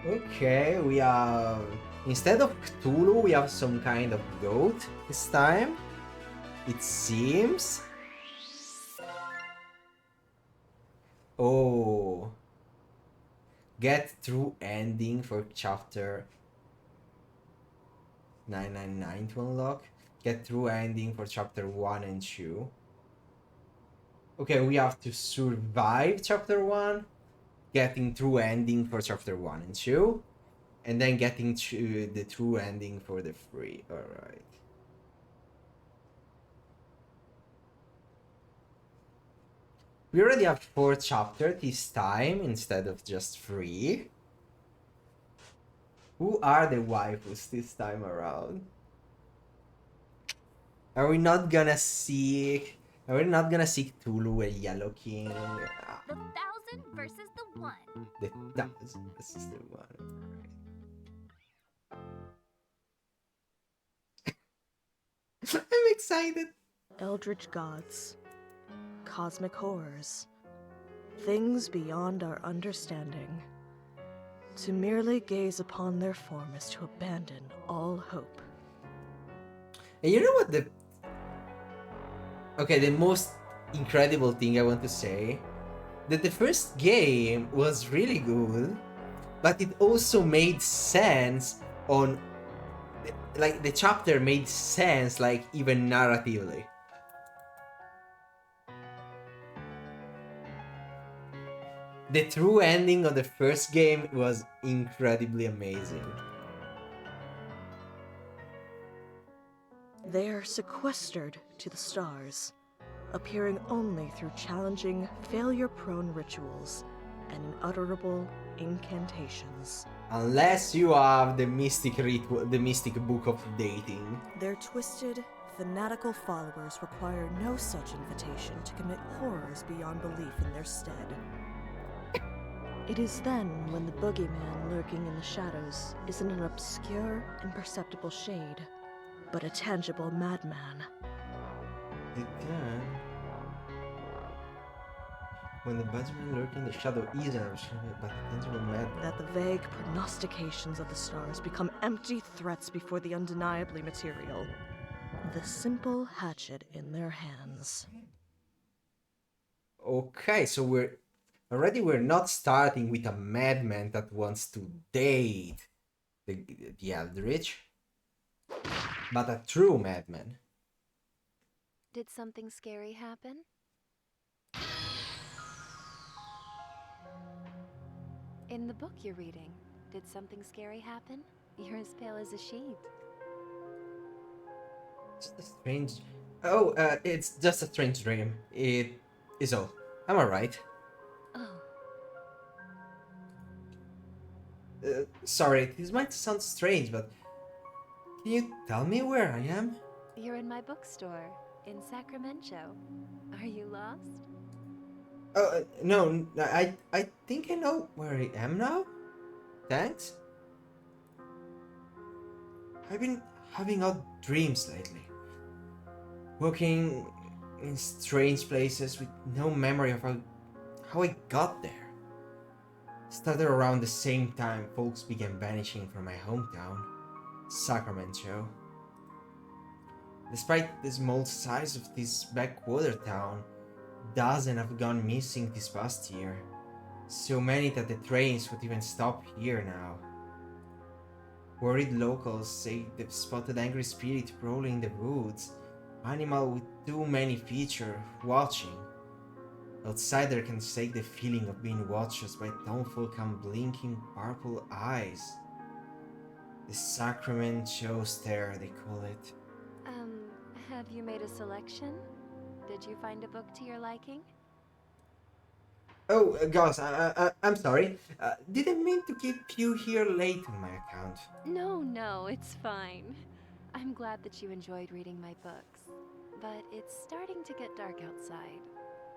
Okay, we have... Instead of Cthulhu, we have some kind of goat this time. It seems. Oh. Get through ending for chapter 999 to unlock. Get through ending for chapter 1 and 2. Okay, we have to survive chapter 1, getting through ending for chapter 1 and 2, and then getting to the true ending for the 3. Alright. We already have 4 chapters this time instead of just 3. Who are the waifus this time around? Are we not gonna see... Are we not gonna see Cthulhu, a Yellow King? The 1,000 versus the 1. The 1,000 versus the 1. Alright. I'm excited. Eldritch gods, cosmic horrors, things beyond our understanding. To merely gaze upon their form is to abandon all hope. And you know what the... Okay, the most incredible thing I want to say? That the first game was really good, but it also made sense on... Like, the chapter made sense, like, even narratively. The true ending of the first game was incredibly amazing. They are sequestered to the stars, appearing only through challenging, failure-prone rituals and unutterable incantations. Unless you have the mystic ritual, the mystic book of dating. Their twisted, fanatical followers require no such invitation to commit horrors beyond belief in their stead. It is then when the boogeyman lurking in the shadows isn't an obscure, imperceptible shade, but a tangible madman. Again. When the bugsman lurking in the shadow is an but tangible madman. That the vague prognostications of the stars become empty threats before the undeniably material. The simple hatchet in their hands. Okay, so we're not starting with a madman that wants to date the Eldritch, but a true madman. Did something scary happen? In the book you're reading, did something scary happen? You're as pale as a sheet. Just a strange... Oh, it's just a strange dream. It is all. I'm alright. Oh. Sorry, this might sound strange, but can you tell me where I am? You're in my bookstore, in Sacramento. Are you lost? Oh, no, I think I know where I am now. Thanks. I've been having odd dreams lately. Walking in strange places with no memory of how I got there. Started around the same time folks began vanishing from my hometown, Sacramento. Despite the small size of this backwater town, dozens have gone missing this past year. So many that the trains would even stop here now. Worried locals say they've spotted angry spirit prowling the woods, animal with too many features watching. Outsider can shake the feeling of being watched by townfolk and blinking purple eyes. The Sacramento stare, they call it. Have you made a selection? Did you find a book to your liking? Oh, guys, I'm sorry. Didn't mean to keep you here late on my account. No, it's fine. I'm glad that you enjoyed reading my books. But it's starting to get dark outside.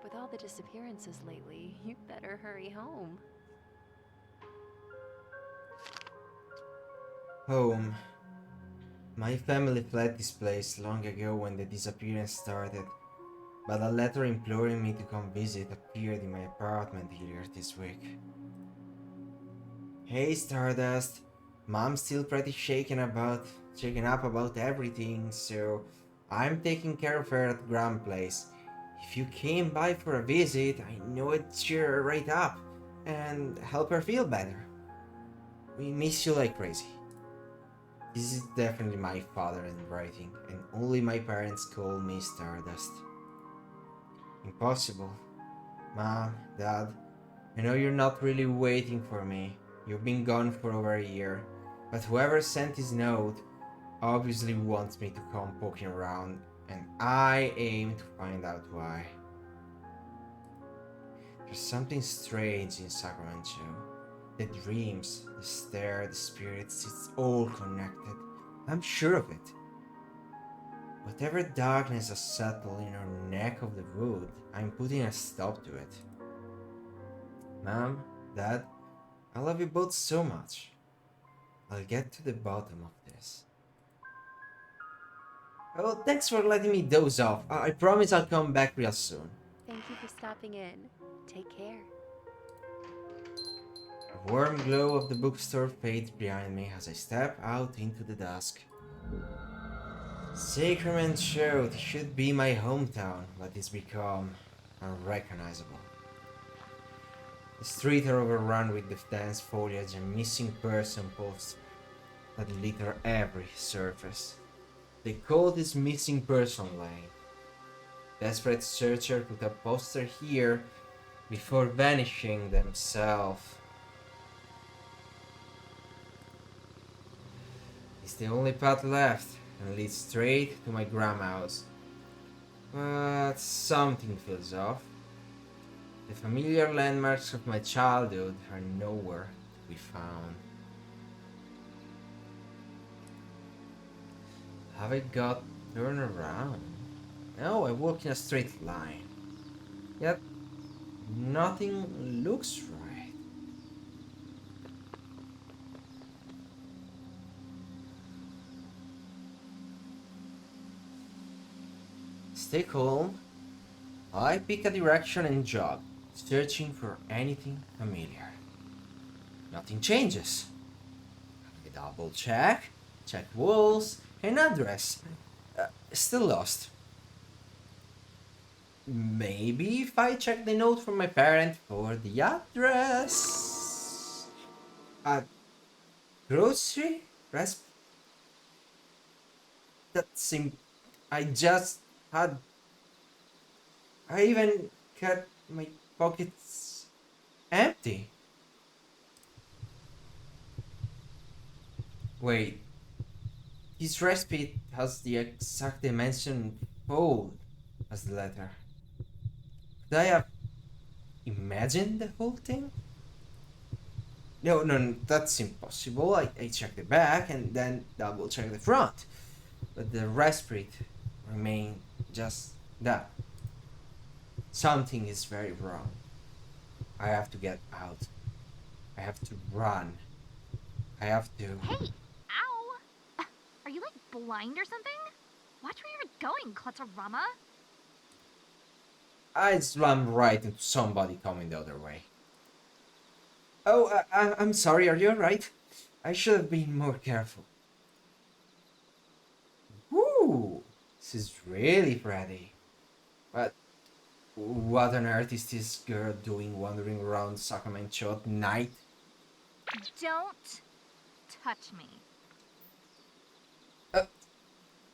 With all the disappearances lately, you'd better hurry home. Home. My family fled this place long ago when the disappearance started, but a letter imploring me to come visit appeared in my apartment earlier this week. Hey Stardust, Mom's still pretty shaken up about everything, so I'm taking care of her at Grand Place. If you came by for a visit, I know it'd cheer her right up and help her feel better. We miss you like crazy. This is definitely my father in writing, and only my parents call me Stardust. Impossible. Mom, Dad, I know you're not really waiting for me. You've been gone for over a year. But whoever sent this note obviously wants me to come poking around, and I aim to find out why. There's something strange in Sacramento. The dreams, the stare, the spirits, it's all connected. I'm sure of it. Whatever darkness has settled in our neck of the wood, I'm putting a stop to it. Mom, Dad, I love you both so much. I'll get to the bottom of this. Oh, thanks for letting me doze off. I promise I'll come back real soon. Thank you for stopping in. Take care. The warm glow of the bookstore fades behind me as I step out into the dusk. Sacrament Road should be my hometown, but it's become unrecognizable. The streets are overrun with the dense foliage and missing person posts that litter every surface. They call this missing person lane. Desperate searcher put a poster here before vanishing themselves. It's the only path left and leads straight to my grandma's. But something feels off. The familiar landmarks of my childhood are nowhere to be found. Have I got turned around? No, I walk in a straight line. Yet, nothing looks right. Stay calm. I pick a direction and jog, searching for anything familiar. Nothing changes. I double check walls, and address. Still lost. Maybe if I check the note from my parent for the address. A grocery? Rest? That seemed. I just had. I even got my pockets empty. Wait, his recipe has the exact dimension fold as the letter. Could I have imagined the whole thing? No, no, no, that's impossible. I check the back and then double check the front. But the recipe remained just that. Something is very wrong. I have to get out. I have to run. I have to. Hey! Ow! Are you like blind or something? Watch where you're going, Clutterama. I slammed right into somebody coming the other way. Oh, I'm sorry, are you alright? I should have been more careful. Woo! This is really pretty. But what on earth is this girl doing wandering around Sacramento at night? Don't touch me.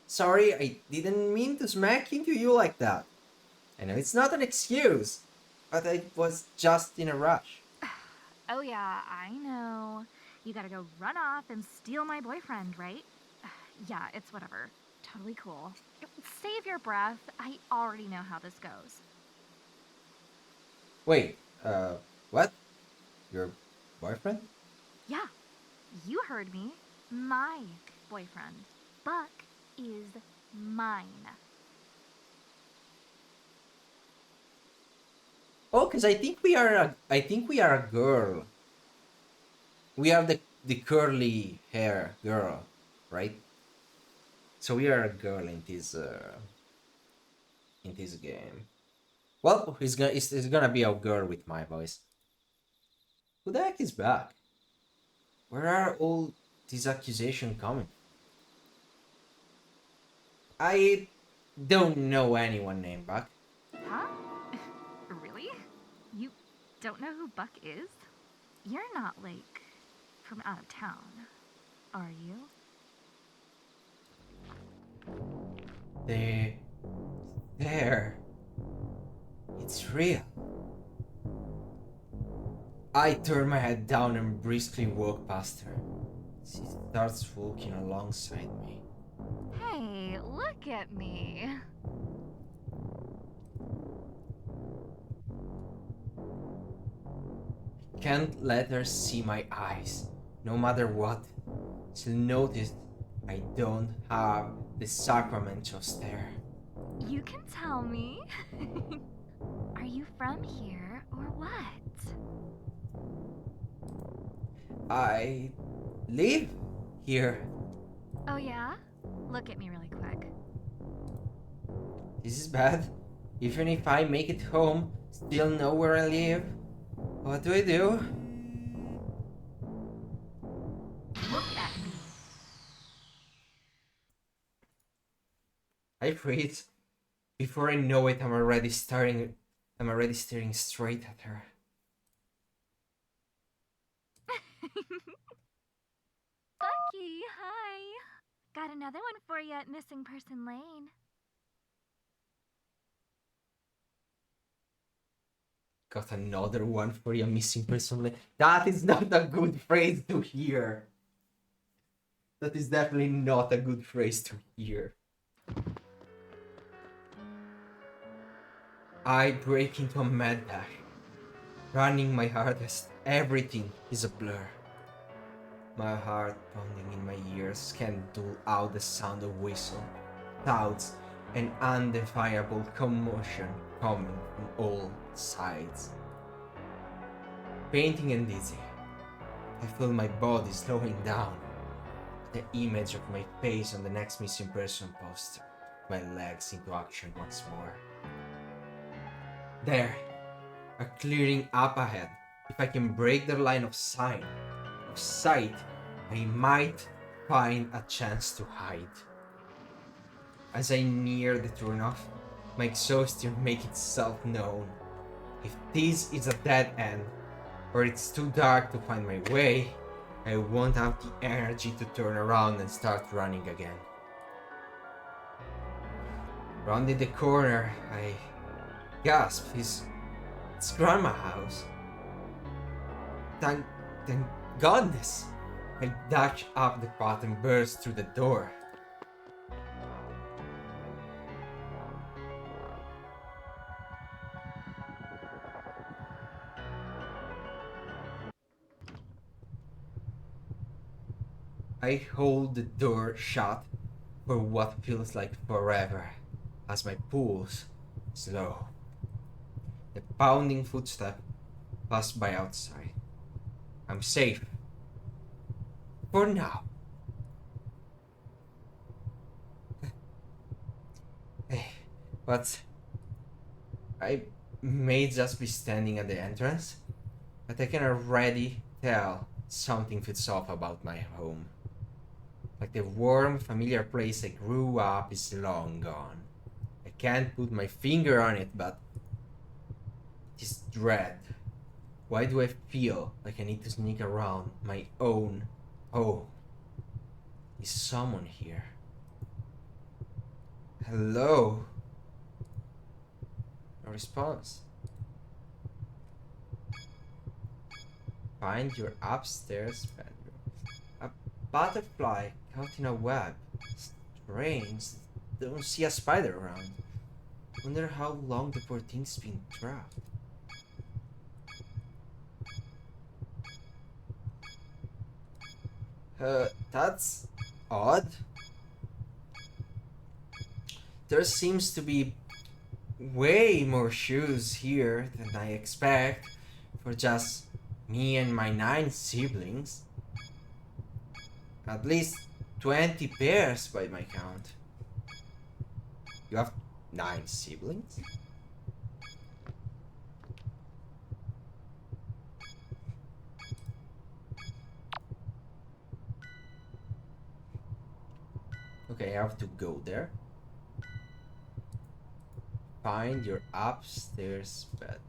Sorry, I didn't mean to smack into you like that. I know it's not an excuse, but I was just in a rush. Oh yeah, I know. You gotta go run off and steal my boyfriend, right? Yeah, it's whatever. Totally cool. Save your breath. I already know how this goes. Wait, what? Your boyfriend? Yeah, you heard me. My boyfriend. Buck is mine. Oh, cause I think we are a girl. We are the curly hair girl, right? So we are a girl in this game. Well, it's gonna be a girl with my voice. Who the heck is back? Where are all these accusations coming? I don't know anyone named Buck. Huh? Really? You don't know who Buck is? You're not, like, from out of town, are you? They... There. It's real. I turn my head down and briskly walk past her. She starts walking alongside me. Hey, look at me. Can't let her see my eyes, no matter what. She'll notice I don't have the sacrament of stare. You can tell me. Are you from here or what? I live here. Oh, yeah? Look at me really quick. This is bad. Even if I make it home, still know where I live. What do I do? Look at me. I freeze. Before I know it, I'm already staring straight at her. Bucky, hi. Got another one for you at Missing Person Lane. Got another one for you, missing person. That is not a good phrase to hear. That is definitely not a good phrase to hear. I break into a mad dash, running my hardest. Everything is a blur. My heart pounding in my ears can't dull out the sound of whistle, clouds, and undefinable commotion coming from all sides. Painting and dizzy, I feel my body slowing down. The image of my face on the next missing person poster, my legs into action once more. There, a clearing up ahead. If I can break their line of sight, I might find a chance to hide. As I near the turnoff, my exhaustion makes itself known. If this is a dead end, or it's too dark to find my way, I won't have the energy to turn around and start running again. Rounding the corner, I gasp, it's Grandma's house. Thank goodness! I dash up the path and burst through the door. I hold the door shut for what feels like forever as my pulse slow. The pounding footstep pass by outside. I'm safe. For now. Hey, but I may just be standing at the entrance, but I can already tell something feels off about my home. Like the warm, familiar place I grew up is long gone. I can't put my finger on it, but this dread. Why do I feel like I need to sneak around my own home? Is someone here? Hello? No response. Find your upstairs bedroom. A butterfly caught in a web. Strange. Don't see a spider around. Wonder how long the poor thing's been trapped. That's odd. There seems to be way more shoes here than I expect for just me and my 9 siblings. At least 20 pairs by my count. You have 9 siblings? Okay, I have to go there. Find your upstairs bedroom.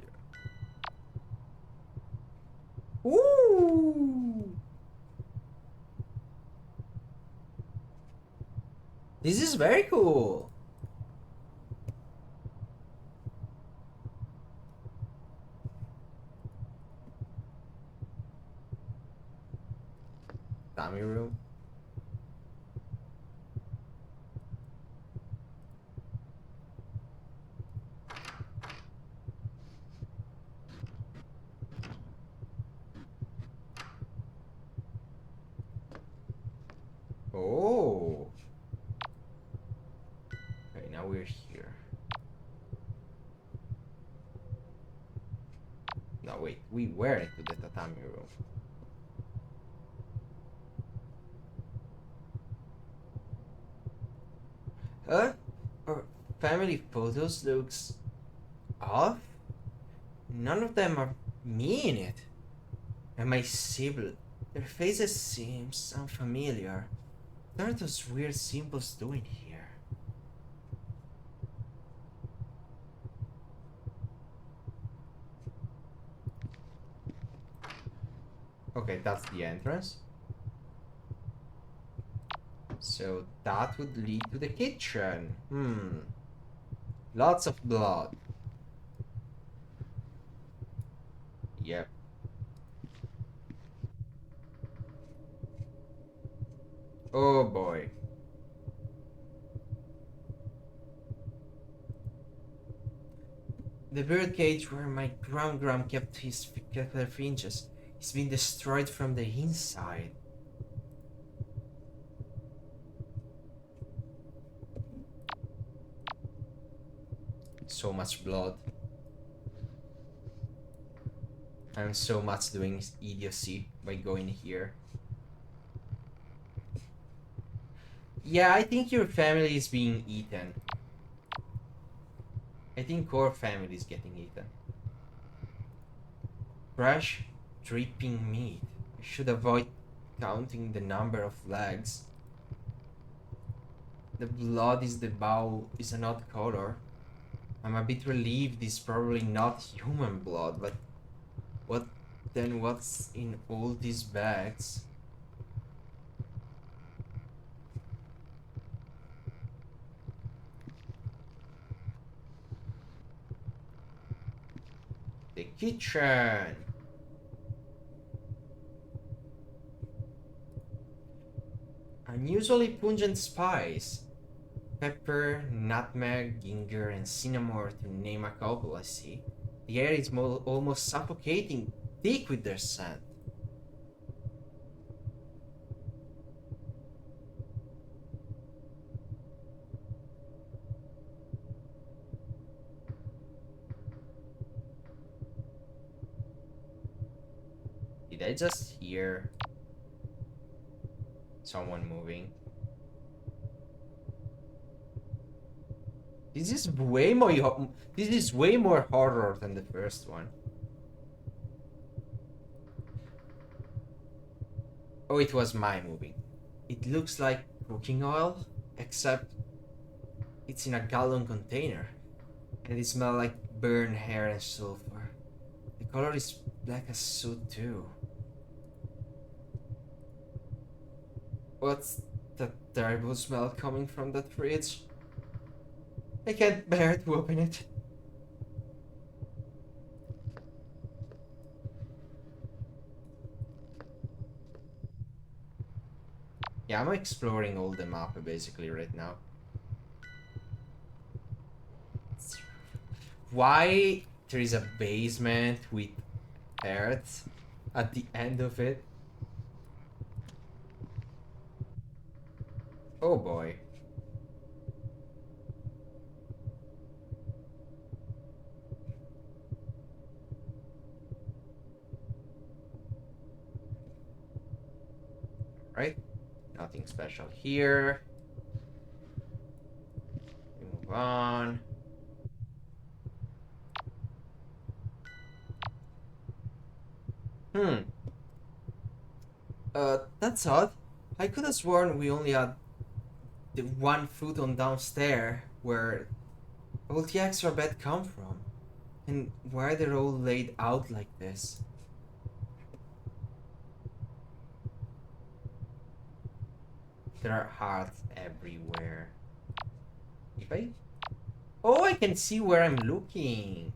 Ooh! This is very cool. Dummy room. Oh. Okay, now we're here. No, wait, we were into the tatami room. Huh? Our family photos looks off? None of them are me in it. And my sibling, their faces seems unfamiliar. What are those weird symbols doing here? Okay, that's the entrance. So that would lead to the kitchen. Lots of blood. Yep. Oh boy. The birdcage where my Gram kept his finches has been destroyed from the inside. So much blood. I'm so much doing idiocy by going here. Yeah, I think your family is being eaten. I think core family is getting eaten. Fresh, dripping meat. I should avoid counting the number of legs. The blood is the bowl is an odd color. I'm a bit relieved it's probably not human blood, but what's in all these bags? The kitchen. Unusually pungent spice. Pepper, nutmeg, ginger, and cinnamon to name a couple, I see. The air is almost suffocating, thick with their scent. Did I just hear someone moving? This is way more horror than the first one. Oh, it was my moving. It looks like cooking oil, except it's in a gallon container. And it smells like burned hair and sulfur. The color is black as soot too. What's that terrible smell coming from that fridge? I can't bear to open it. Yeah, I'm exploring all the map basically right now. Why there is a basement with earth at the end of it? Oh boy. Right? Nothing special here. We move on. That's odd. I could have sworn we only had the one foot on downstairs where all the extra bed come from, and why they're all laid out like this. There are hearts everywhere. If I... Oh, I can see where I'm looking.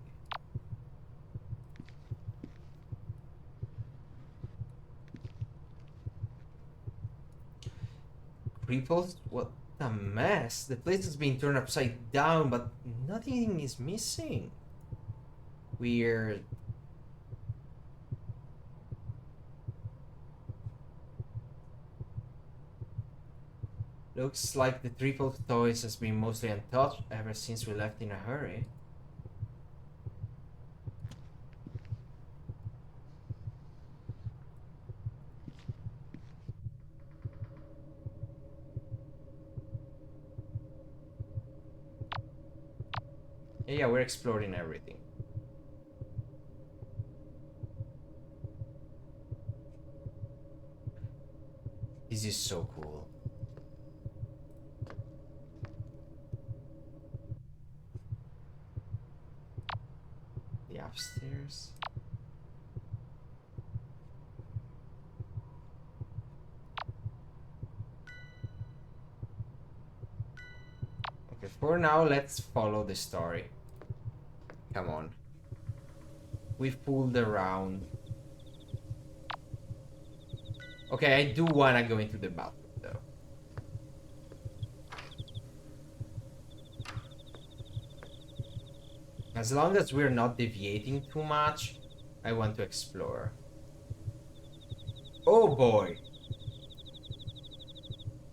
Cripples? What a mess. The place has been turned upside down, but nothing is missing. Weird. Looks like the triple toys has been mostly untouched ever since we left in a hurry. Yeah, we're exploring everything. This is so cool. The upstairs. Okay, for now, let's follow the story. Come on. We've pulled around. Okay, I do wanna go into the bathroom though. As long as we're not deviating too much, I want to explore. Oh boy!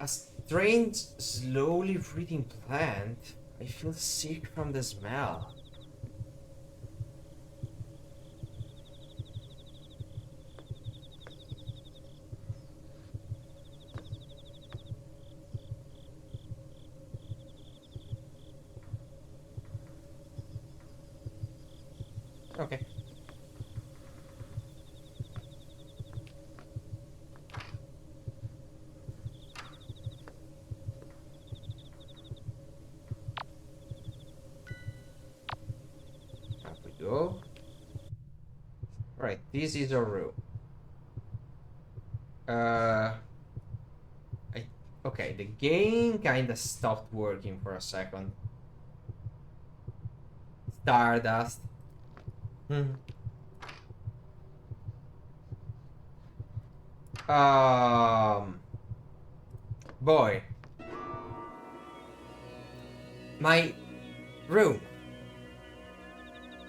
A strange, slowly breathing plant. I feel sick from the smell. Okay. Up we go. Right, this is our room. Okay, the game kinda stopped working for a second. Stardust. Boy. My room.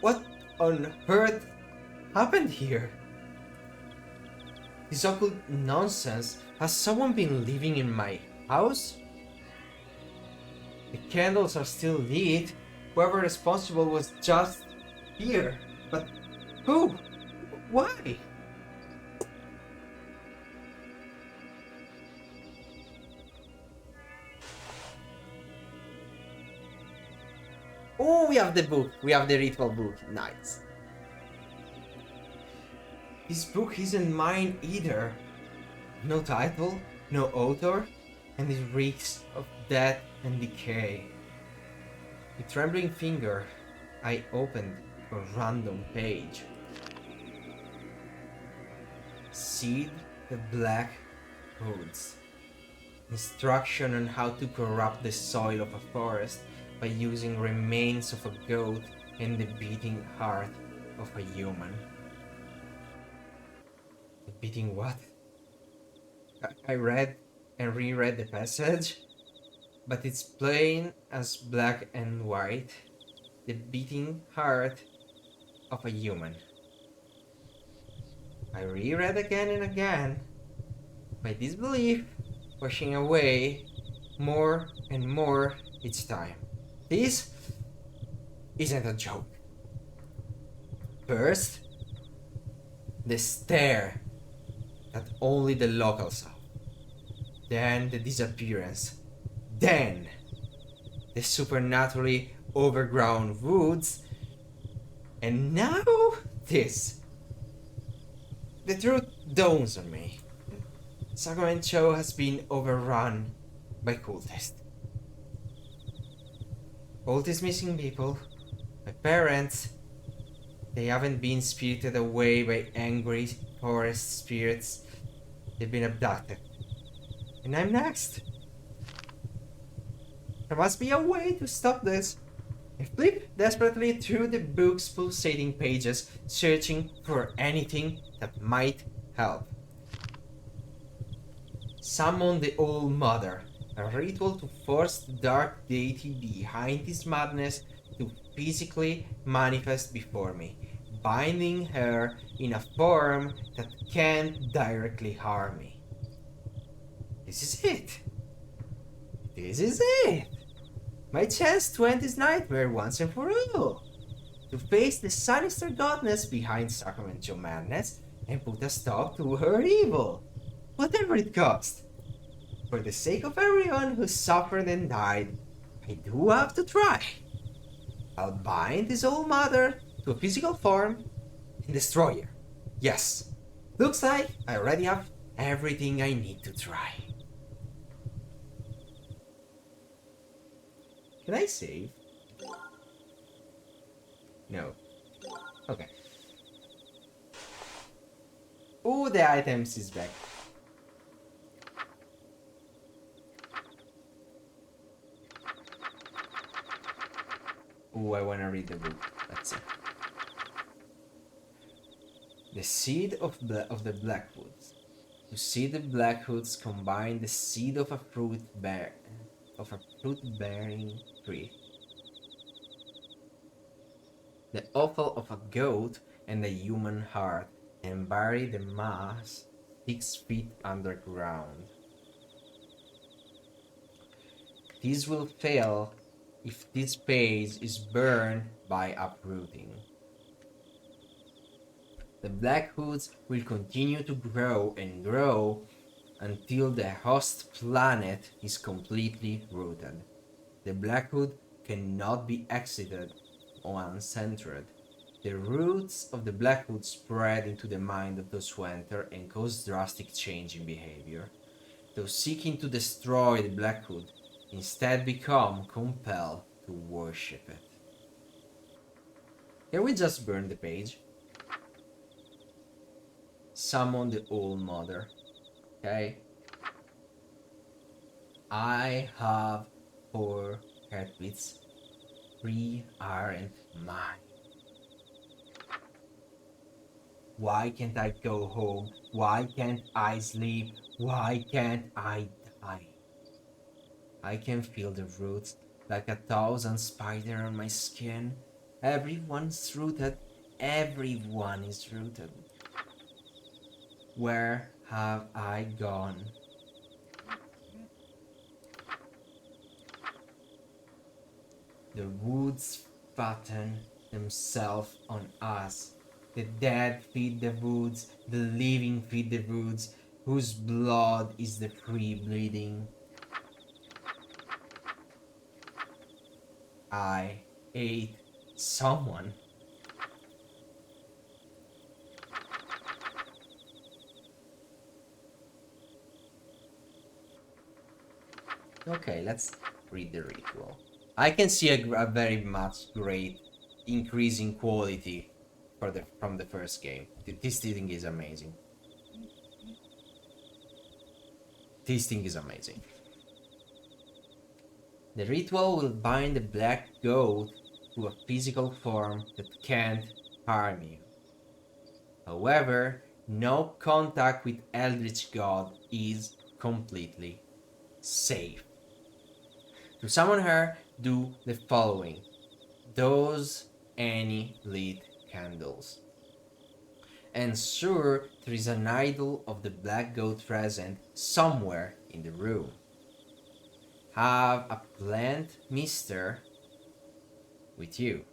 What on earth happened here? This occult nonsense. Has someone been living in my house? The candles are still lit. Whoever responsible was just here. But who? Why? Oh, we have the book. We have the ritual book. Nice. This book isn't mine either. No title, no author, and it reeks of death and decay. With trembling finger, I opened a random page. Seed the Black Roots. Instruction on how to corrupt the soil of a forest by using remains of a goat and the beating heart of a human. The beating what? I read and reread the passage, but it's plain as black and white. The beating heart of a human. I reread again and again, my disbelief pushing away more and more each time. This isn't a joke. First, the stare that only the locals saw. Then the disappearance. Then the supernaturally overgrown woods. And now this. The truth dawns on me. Sacrament Show has been overrun by cultists. All these missing people, my parents, they haven't been spirited away by angry forest spirits. They've been abducted. And I'm next. There must be a way to stop this. I flip desperately through the book's pulsating pages, searching for anything that might help. Summon the Old Mother, a ritual to force the dark deity behind this madness to physically manifest before me, binding her in a form that can't directly harm me. This is it. This is it. My chance to end this nightmare once and for all. To face the sinister godness behind Sacramento madness and put a stop to her evil. Whatever it costs. For the sake of everyone who suffered and died, I do have to try. I'll bind this old mother to a physical form and destroy her. Yes, looks like I already have everything I need to try. Can I save? No. Okay. Oh, the items is back. Oh, I wanna read the book. Let's see. The seed of the Blackwoods. To see the Blackwoods combine the seed of a fruit-bearing tree, the offal of a goat, and a human heart, and bury the mass 6 feet underground. This will fail if this page is burned by uprooting. The Blackwoods will continue to grow and grow until the host planet is completely rooted. The Blackwood cannot be exited once entered. The roots of the Blackwood spread into the mind of those who enter and cause drastic change in behavior. Those seeking to destroy the Blackwood instead become compelled to worship it. Can we just burn the page? Summon the Old Mother. Okay. I have 4 heartbeats. 3 aren't mine. Why can't I go home? Why can't I sleep? Why can't I die? I can feel the roots like 1,000 spiders on my skin. Everyone's rooted. Everyone is rooted. Where have I gone? The woods fatten themselves on us. The dead feed the woods, the living feed the woods, whose blood is the free bleeding. I ate someone. Okay, let's read the ritual. I can see a very much great increase in quality from the first game. This thing is amazing. This thing is amazing. The ritual will bind the black goat to a physical form that can't harm you. However, no contact with Eldritch God is completely safe. To summon her, do the following. Dose any lit candles. Ensure there is an idol of the black goat present somewhere in the room. Have a plant mister with you.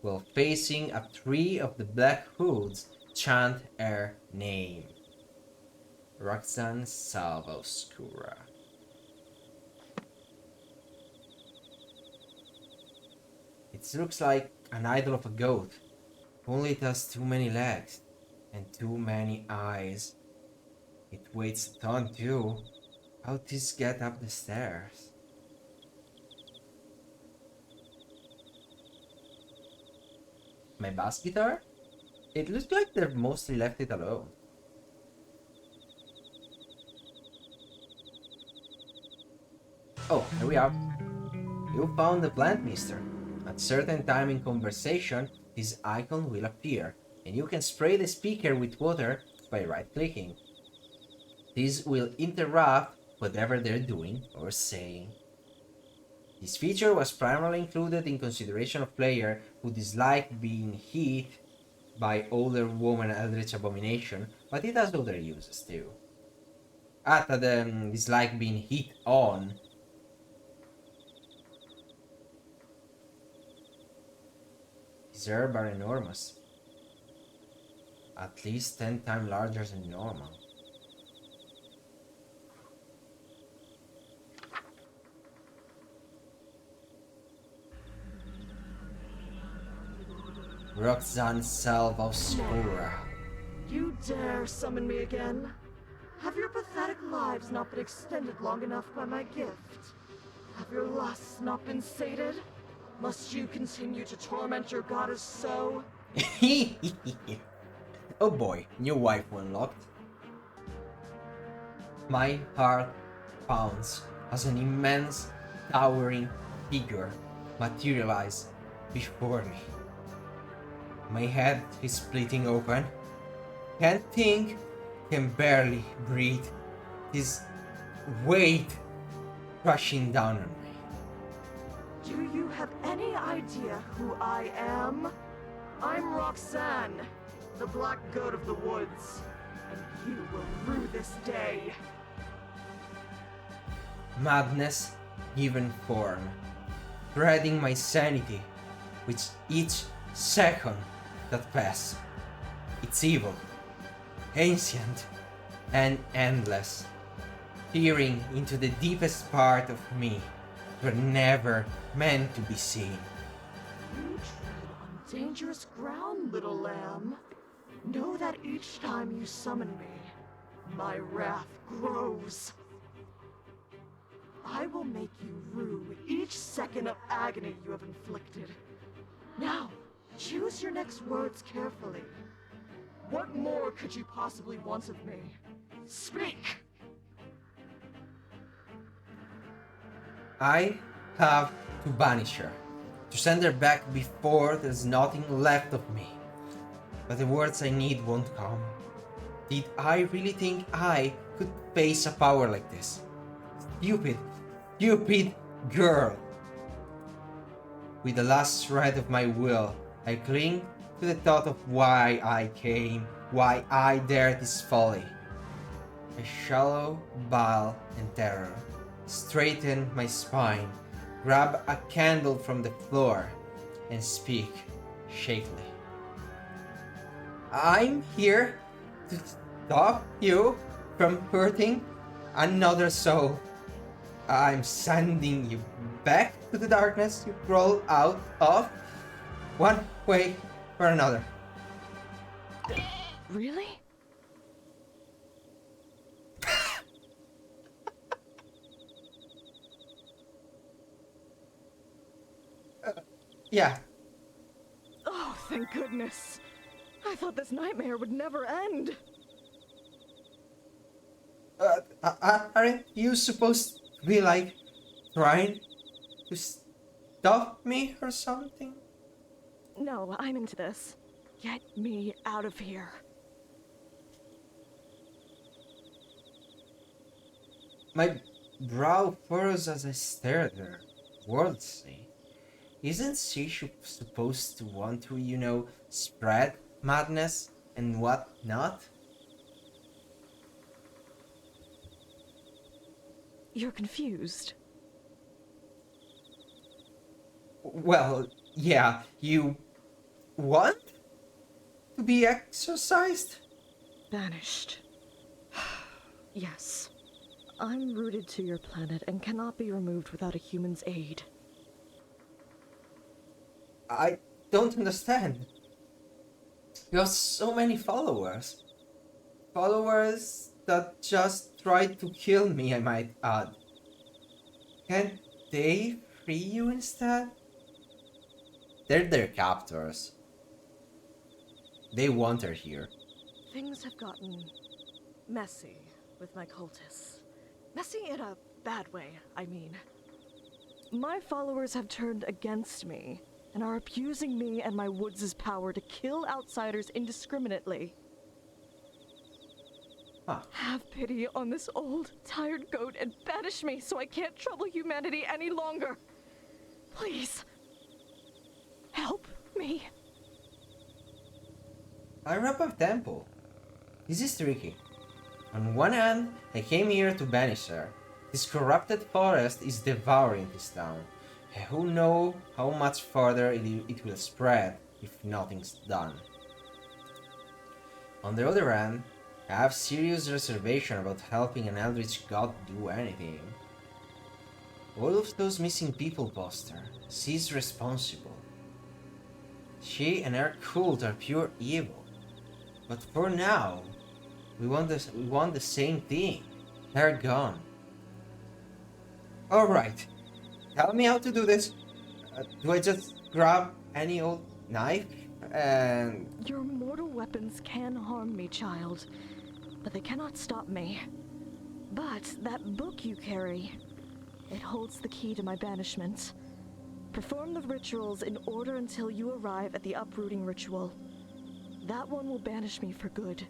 While facing a tree of the black hoods, chant her name. Rhok'zan Salva Oscura. It looks like an idol of a goat, only it has too many legs and too many eyes. It weighs a ton too. How'd this get up the stairs? my bass guitar? It looks like they've mostly left it alone. Oh, here we are. You found the plant, mister. At certain time in conversation, this icon will appear, and you can spray the speaker with water by right-clicking. This will interrupt whatever they're doing or saying. This feature was primarily included in consideration of players who dislike being hit by older woman eldritch abomination, but it has other uses too. Dislike being hit on. These herbs are enormous. At least 10 times larger than normal. Rhok'zan Salva Obscura. You dare summon me again? Have your pathetic lives not been extended long enough by my gift? Have your lusts not been sated? Must you continue to torment your goddess so? Oh boy, new wife unlocked. My heart pounds as an immense, towering figure materializes before me. My head is splitting open. Can't think, can barely breathe. This weight crushing down on me. Do you have any idea who I am? I'm Rhok'zan, the black goat of the woods, and you will rue this day. Madness given form, dreading my sanity with each second that passes. It's evil, ancient, and endless, peering into the deepest part of me, were never meant to be seen. You tread on dangerous ground, little lamb. Know that each time you summon me, my wrath grows. I will make you rue each second of agony you have inflicted. Now, choose your next words carefully. What more could you possibly want of me? Speak! I have to banish her, to send her back before there's nothing left of me. But the words I need won't come. Did I really think I could face a power like this? Stupid, stupid girl! With the last shred of my will, I cling to the thought of why I came, why I dared this folly. A shallow bile and terror straighten my spine, grab a candle from the floor, and speak shakily. I'm here to stop you from hurting another soul. I'm sending you back to the darkness you crawled out of, one way or another. Really? Yeah. Oh, thank goodness. I thought this nightmare would never end. Aren't you supposed to be like trying to stop me or something? No, I'm into this. Get me out of here. My brow furrows as I stare at her, wordlessly. Isn't she supposed to want to, spread madness and what not? You're confused. Well, yeah, you want to be exorcised? Banished. Yes. I'm rooted to your planet and cannot be removed without a human's aid. I don't understand. You have so many followers. Followers that just tried to kill me, I might add. Can't they free you instead? They're their captors. They want her here. Things have gotten messy with my cultists. Messy in a bad way, I mean. My followers have turned against me and are abusing me and my woods' power to kill outsiders indiscriminately. Huh. Have pity on this old, tired goat and banish me so I can't trouble humanity any longer. Please. Help me. I wrap up temple. This is tricky. On one hand, I came here to banish her. This corrupted forest is devouring this town. And who knows how much further it will spread if nothing's done. On the other hand, I have serious reservation about helping an eldritch god do anything. All of those missing people poster, she's responsible. She and her cult are pure evil. But for now, we want the same thing. Her gone. Alright, tell me how to do this. Do I just grab any old knife and... Your mortal weapons can harm me, child, but they cannot stop me. But that book you carry, it holds the key to my banishment. Perform the rituals in order until you arrive at the uprooting ritual. That one will banish me for good.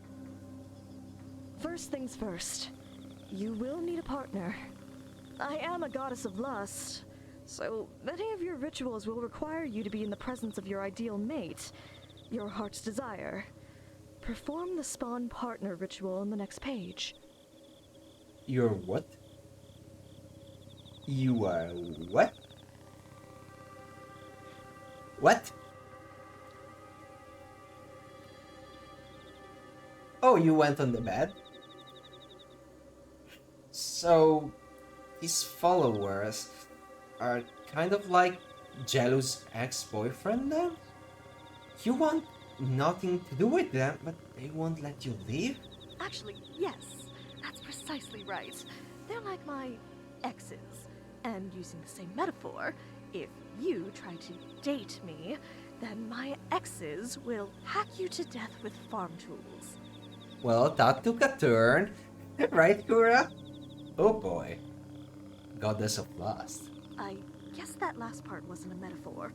First things first, you will need a partner. I am a goddess of lust, so many of your rituals will require you to be in the presence of your ideal mate, your heart's desire. Perform the spawn partner ritual on the next page. You're what? You are what? What? Oh, you went on the bed? So, his followers are kind of like jealous ex-boyfriend then? You want nothing to do with them, but they won't let you leave? Actually, yes, that's precisely right. They're like my exes. And using the same metaphor, if you try to date me, then my exes will hack you to death with farm tools. Well, that took a turn. Right, Kura? Oh boy. Goddess of lust. I guess that last part wasn't a metaphor.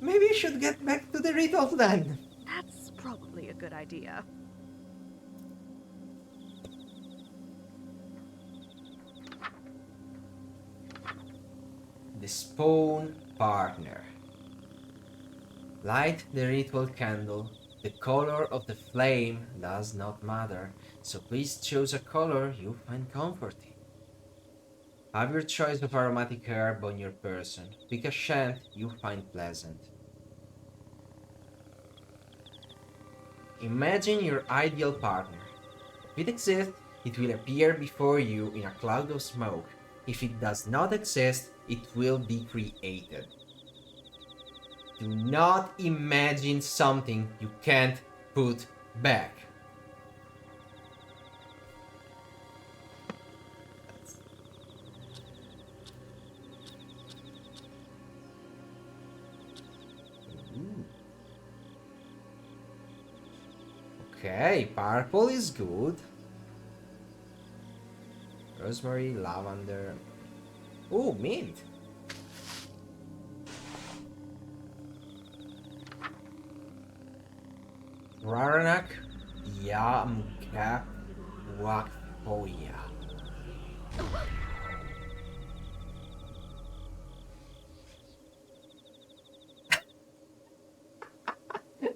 Maybe you should get back to the ritual then. That's probably a good idea. The spawn partner. Light the ritual candle. The color of the flame does not matter, so please choose a color you find comforting. Have your choice of aromatic herb on your person. Pick a scent you find pleasant. Imagine your ideal partner. If it exists, it will appear before you in a cloud of smoke. If it does not exist, it will be created. Do not imagine something you can't put back. Ooh. Okay, purple is good. Rosemary, lavender. Oh, mint. Raranak, Yamka, Wakpoya.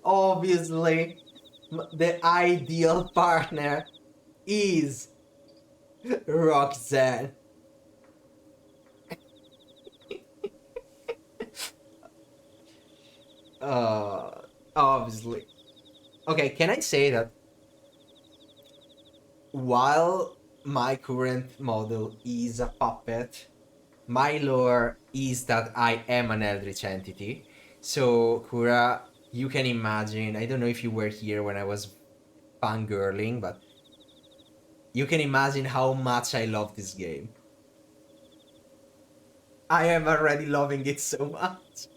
Obviously, the ideal partner is Rhok'zan. Obviously. Okay, can I say that while my current model is a puppet, my lore is that I am an eldritch entity. So, Kura, you can imagine, I don't know if you were here when I was fangirling, but you can imagine how much I love this game. I am already loving it so much.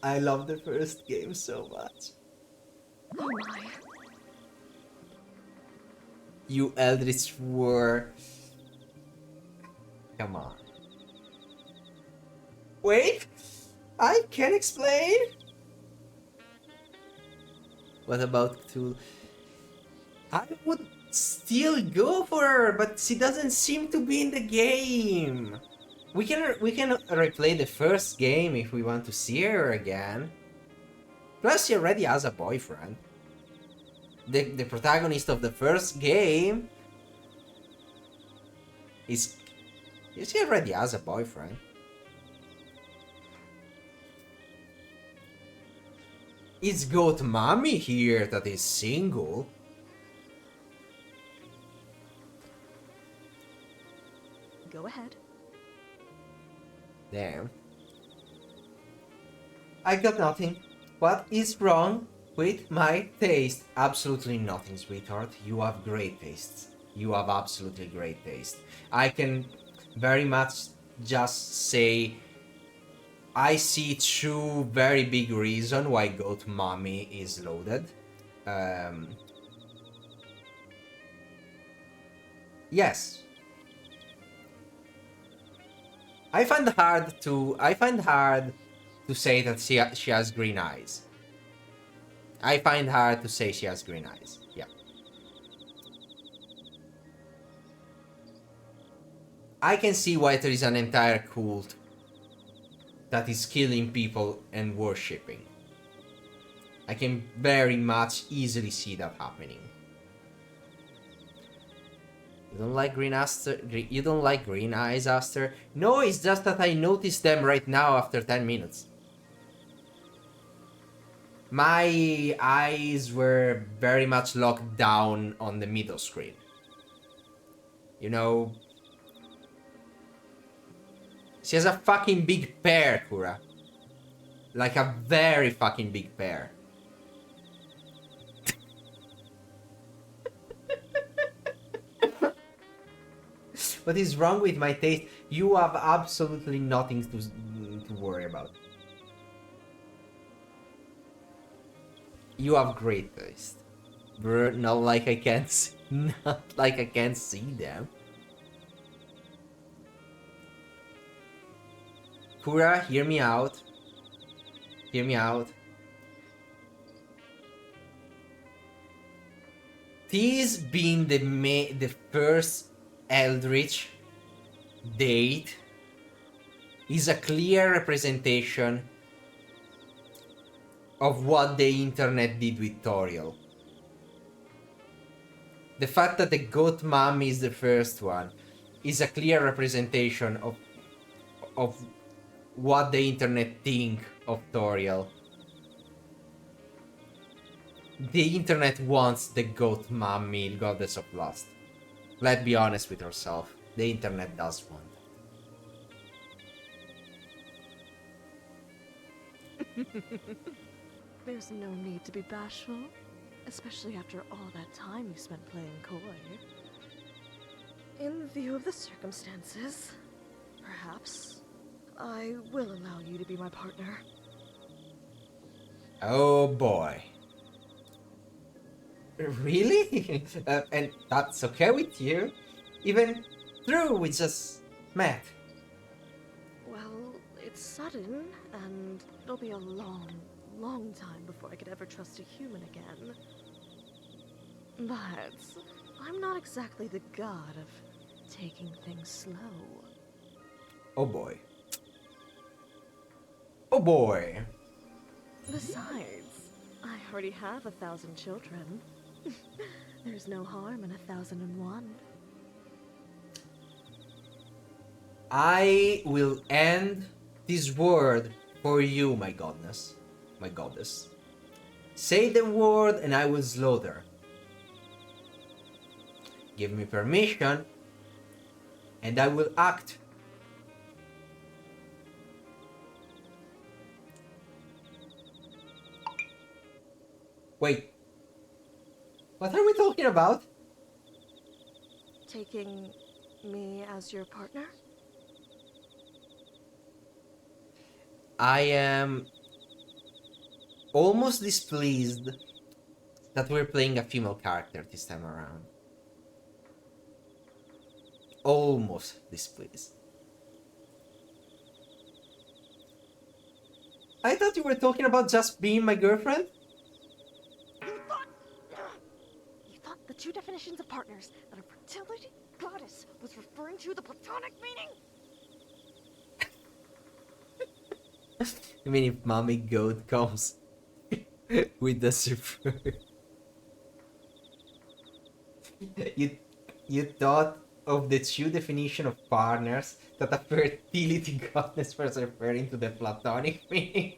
I love the first game so much. Oh my. You Eldritch War. Come on. Wait! I can explain! What about Cthulhu? I would still go for her, but she doesn't seem to be in the game. We can replay the first game if we want to see her again. Plus, she already has a boyfriend. The protagonist of the first game is she already has a boyfriend. It's Goat Mommy here that is single. Go ahead. Damn. I got nothing. What is wrong with my taste? Absolutely nothing, sweetheart. You have great taste. You have absolutely great taste. I can very much just say I see two very big reasons why Goat Mommy is loaded. Yes. I find hard to say that she has green eyes. I find hard to say she has green eyes. Yeah. I can see why there is an entire cult that is killing people and worshipping. I can very much easily see that happening. You don't like green Aster? You don't like green eyes, Aster? No, it's just that I noticed them right now after 10 minutes. My eyes were very much locked down on the middle screen. You know... She has a fucking big pair, Kura. Like a very fucking big pair. What is wrong with my taste? You have absolutely nothing to worry about. You have great taste. Bro, not like I can't see, not like I can't see them. Kura, hear me out. Hear me out. This being the first Eldritch date is a clear representation of what the internet did with Toriel. The fact that the Goat Mommy is the first one is a clear representation of what the internet think of Toriel. The internet wants the Goat Mommy, Goddess of Lust. Let's be honest with ourselves. The internet does want it. There's no need to be bashful, especially after all that time you spent playing coy. In view of the circumstances, perhaps I will allow you to be my partner. Oh boy. Really? And that's okay with you? Even though we just met? Well, it's sudden, and it'll be a long, long time before I could ever trust a human again. But I'm not exactly the god of taking things slow. Oh boy. Oh boy. Besides, I already have 1,000 children. There's no harm in 1,001. I will end this word for you, my goddess. My goddess. Say the word and I will slaughter. Give me permission and I will act. Wait. What are we talking about? Taking me as your partner? I am almost displeased that we're playing a female character this time around. Almost displeased. I thought you were talking about just being my girlfriend? You thought the two definitions of partners that a fertility goddess was referring to the platonic meaning? I mean, if mommy goat comes with the super... you thought of the two definition of partners that a fertility goddess was referring to the platonic meaning.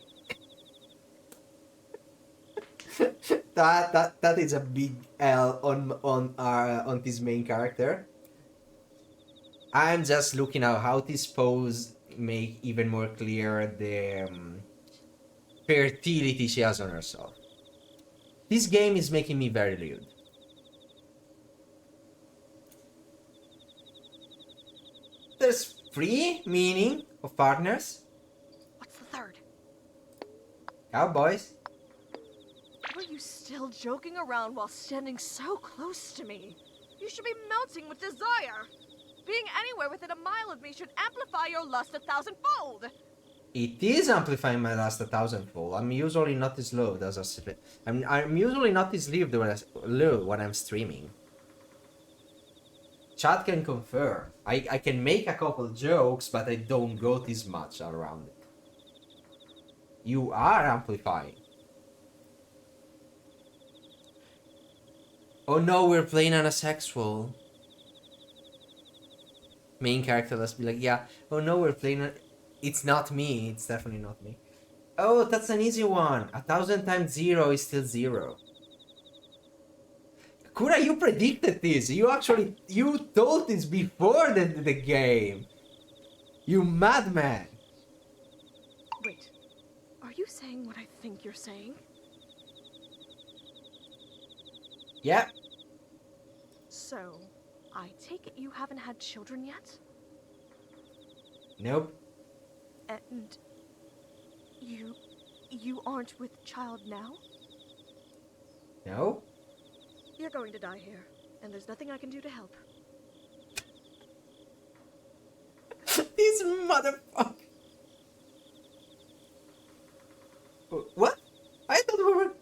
that is a big L on this main character. I'm just looking at how this pose make even more clear the fertility she has on herself. This game is making me very lewd. There's three meaning of partners. What's the third? Cowboys. Are you still joking around while standing so close to me? You should be melting with desire. Being anywhere within a mile of me should amplify your lust 1,000-fold. It is amplifying my lust 1,000-fold. I'm usually not this low. I'm usually not this low when I'm streaming. Chat can confirm. I can make a couple jokes, but I don't go this much around it. You are amplifying. Oh no, we're playing on a sexual. Main character, let's be like, yeah. Oh no, we're playing. It's not me. It's definitely not me. Oh, that's an easy one. 1,000 times 0 is still 0. Kura, you predicted this. You told this before the game. You madman. Wait, are you saying what I think you're saying? Yeah. So, I take it you haven't had children yet? Nope. And you aren't with child now? No. You're going to die here, and there's nothing I can do to help. This motherfucker. What? I thought we were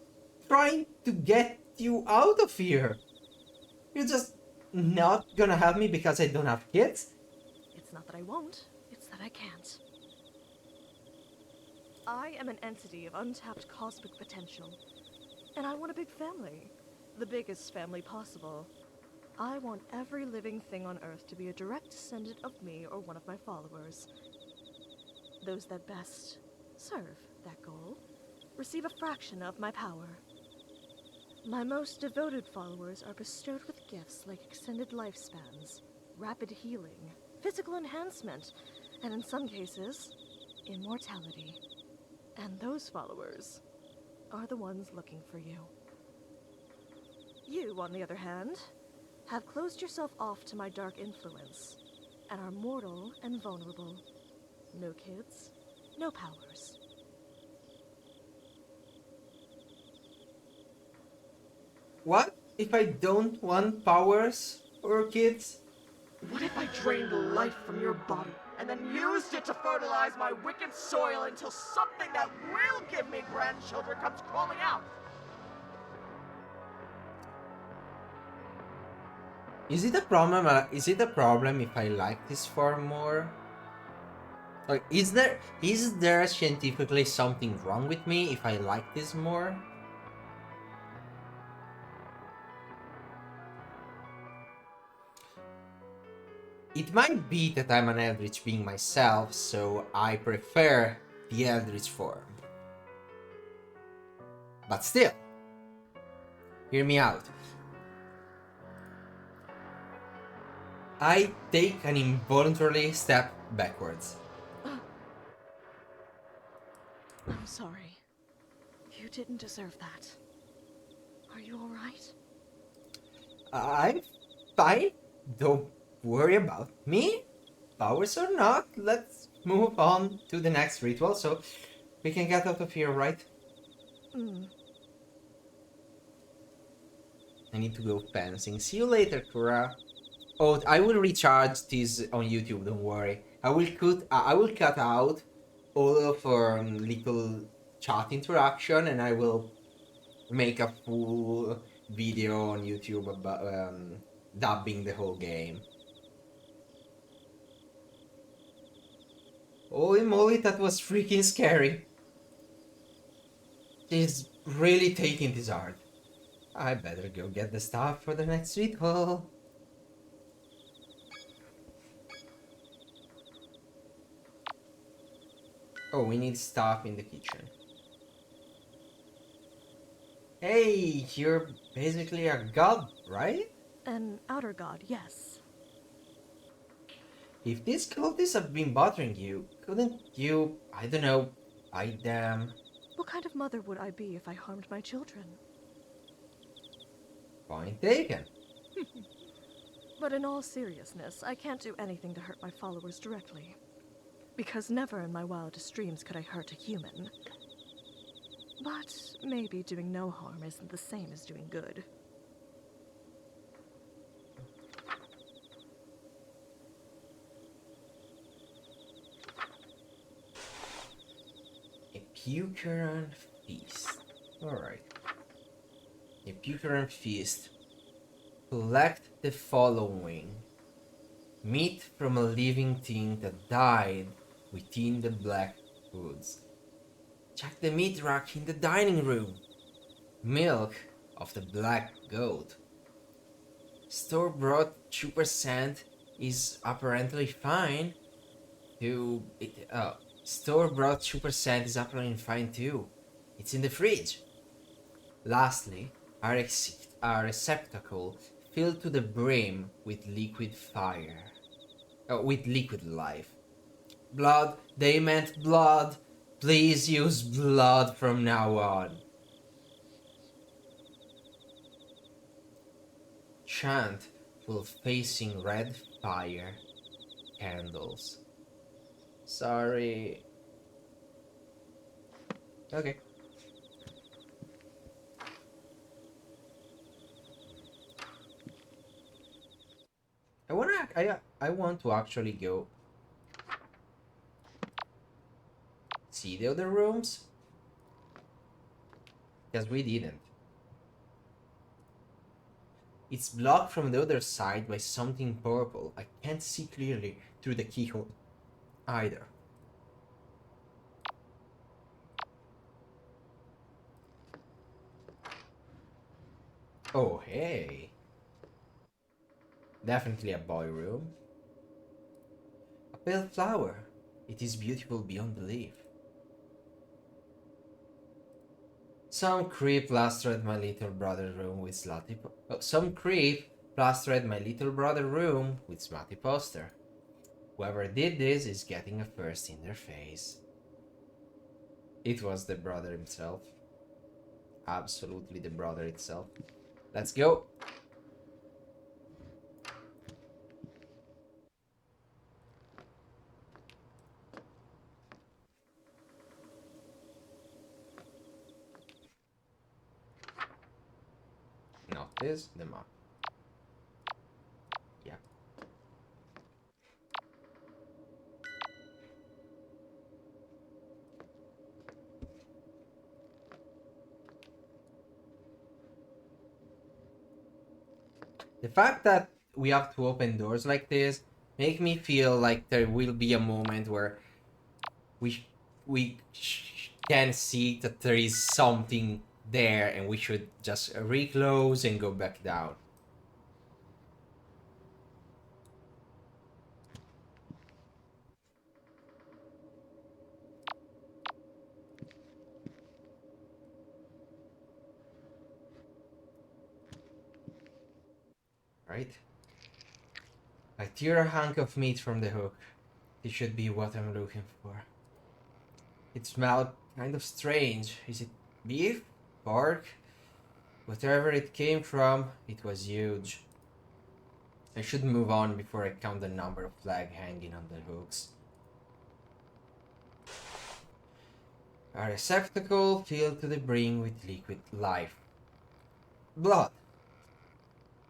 trying to get you out of here. You're just not gonna help me because I don't have kids? It's not that I won't, it's that I can't. I am an entity of untapped cosmic potential, and I want a big family. The biggest family possible. I want every living thing on Earth to be a direct descendant of me or one of my followers. Those that best serve that goal receive a fraction of my power. My most devoted followers are bestowed with gifts like extended lifespans, rapid healing, physical enhancement, and in some cases, immortality. And those followers are the ones looking for you. You, on the other hand, have closed yourself off to my dark influence, and are mortal and vulnerable. No kids, no powers. What if I don't want powers or kids? What if I drained life from your body, and then used it to fertilize my wicked soil until something that will give me grandchildren comes crawling out? Is it a problem? If I like this form more? Like, is there scientifically something wrong with me if I like this more? It might be that I'm an Eldritch being myself, so I prefer the Eldritch form. But still, hear me out. I take an involuntary step backwards. I'm sorry. You didn't deserve that. Are you alright? I'm fine. Don't worry about me. Powers or not, let's move on to the next ritual so we can get out of here, right? Hmm. I need to go fencing. See you later, Kura. Oh, I will recharge this on YouTube. Don't worry. I will cut out all of little chat interaction, and I will make a full video on YouTube about dubbing the whole game. Holy moly, that was freaking scary. She's really taking this hard. I better go get the stuff for the next ritual. Oh, we need stuff in the kitchen. Hey, you're basically a god, right? An outer god, yes. If these cultists have been bothering you, couldn't you, I don't know, fight them? What kind of mother would I be if I harmed my children? Point taken. But in all seriousness, I can't do anything to hurt my followers directly. Because never in my wildest dreams could I hurt a human. But maybe doing no harm isn't the same as doing good. A Pukeran feast. Alright. A Pukeran feast. Collect the following. Meat from a living thing that died within the Black Woods. Check the meat rack in the dining room. Milk of the black goat. Store-bought 2% is apparently fine. Store-bought 2% is apparently fine too. It's in the fridge. Lastly, a receptacle filled to the brim with liquid fire. With liquid life. Blood, they meant blood. Please use blood from now on. Chant while facing red fire candles. Sorry. Okay. I want to actually go see the other rooms, because we didn't. It's blocked from the other side by something purple. I can't see clearly through the keyhole either. Oh, hey. Definitely a boy room. A pale flower. It is beautiful beyond belief. Some creep plastered my little brother's room with slutty smutty poster. Whoever did this is getting a first in their face. It was the brother himself. Absolutely the brother itself. Let's go. Not this, the map. Yeah. The fact that we have to open doors like this make me feel like there will be a moment where we can see that there is something there and we should just reclose and go back down. Right? I tear a hunk of meat from the hook. This should be what I'm looking for. It smelled kind of strange. Is it beef? Pork? Whatever it came from, it was huge. I should move on before I count the number of flags hanging on the hooks. A receptacle filled to the brim with liquid life. Blood.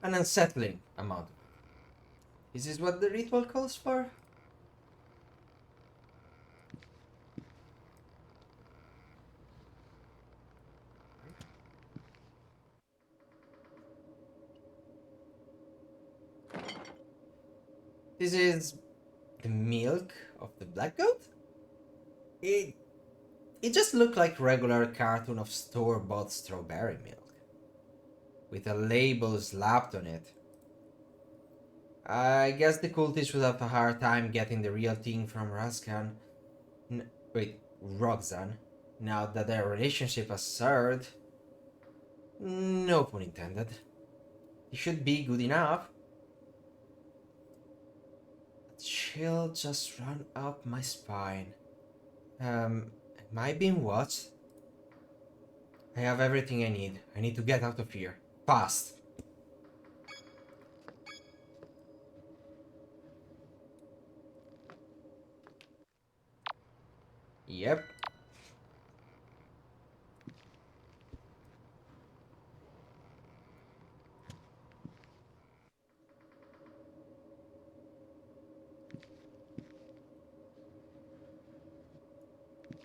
An unsettling amount. Is this what the ritual calls for? This is the milk of the black goat? It it just looked like regular carton of store-bought strawberry milk. With a label slapped on it. I guess the cultists would have a hard time getting the real thing from Rhok'zan. Rhok'zan. Now that their relationship has soured. No pun intended. It should be good enough. A chill just ran up my spine. Am I being watched? I have everything I need. I need to get out of here. Fast. Yep.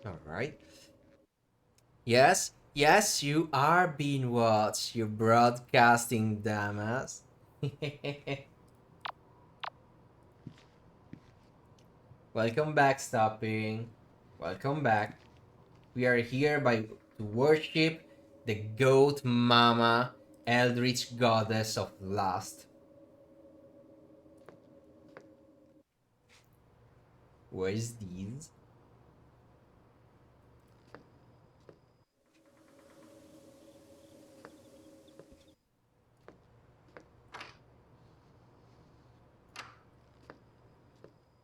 Alright. Yes, yes, you are being watched, you broadcasting dumbass. Welcome back, stopping. Welcome back. We are here to worship the goat mama, eldritch goddess of lust. Where's these?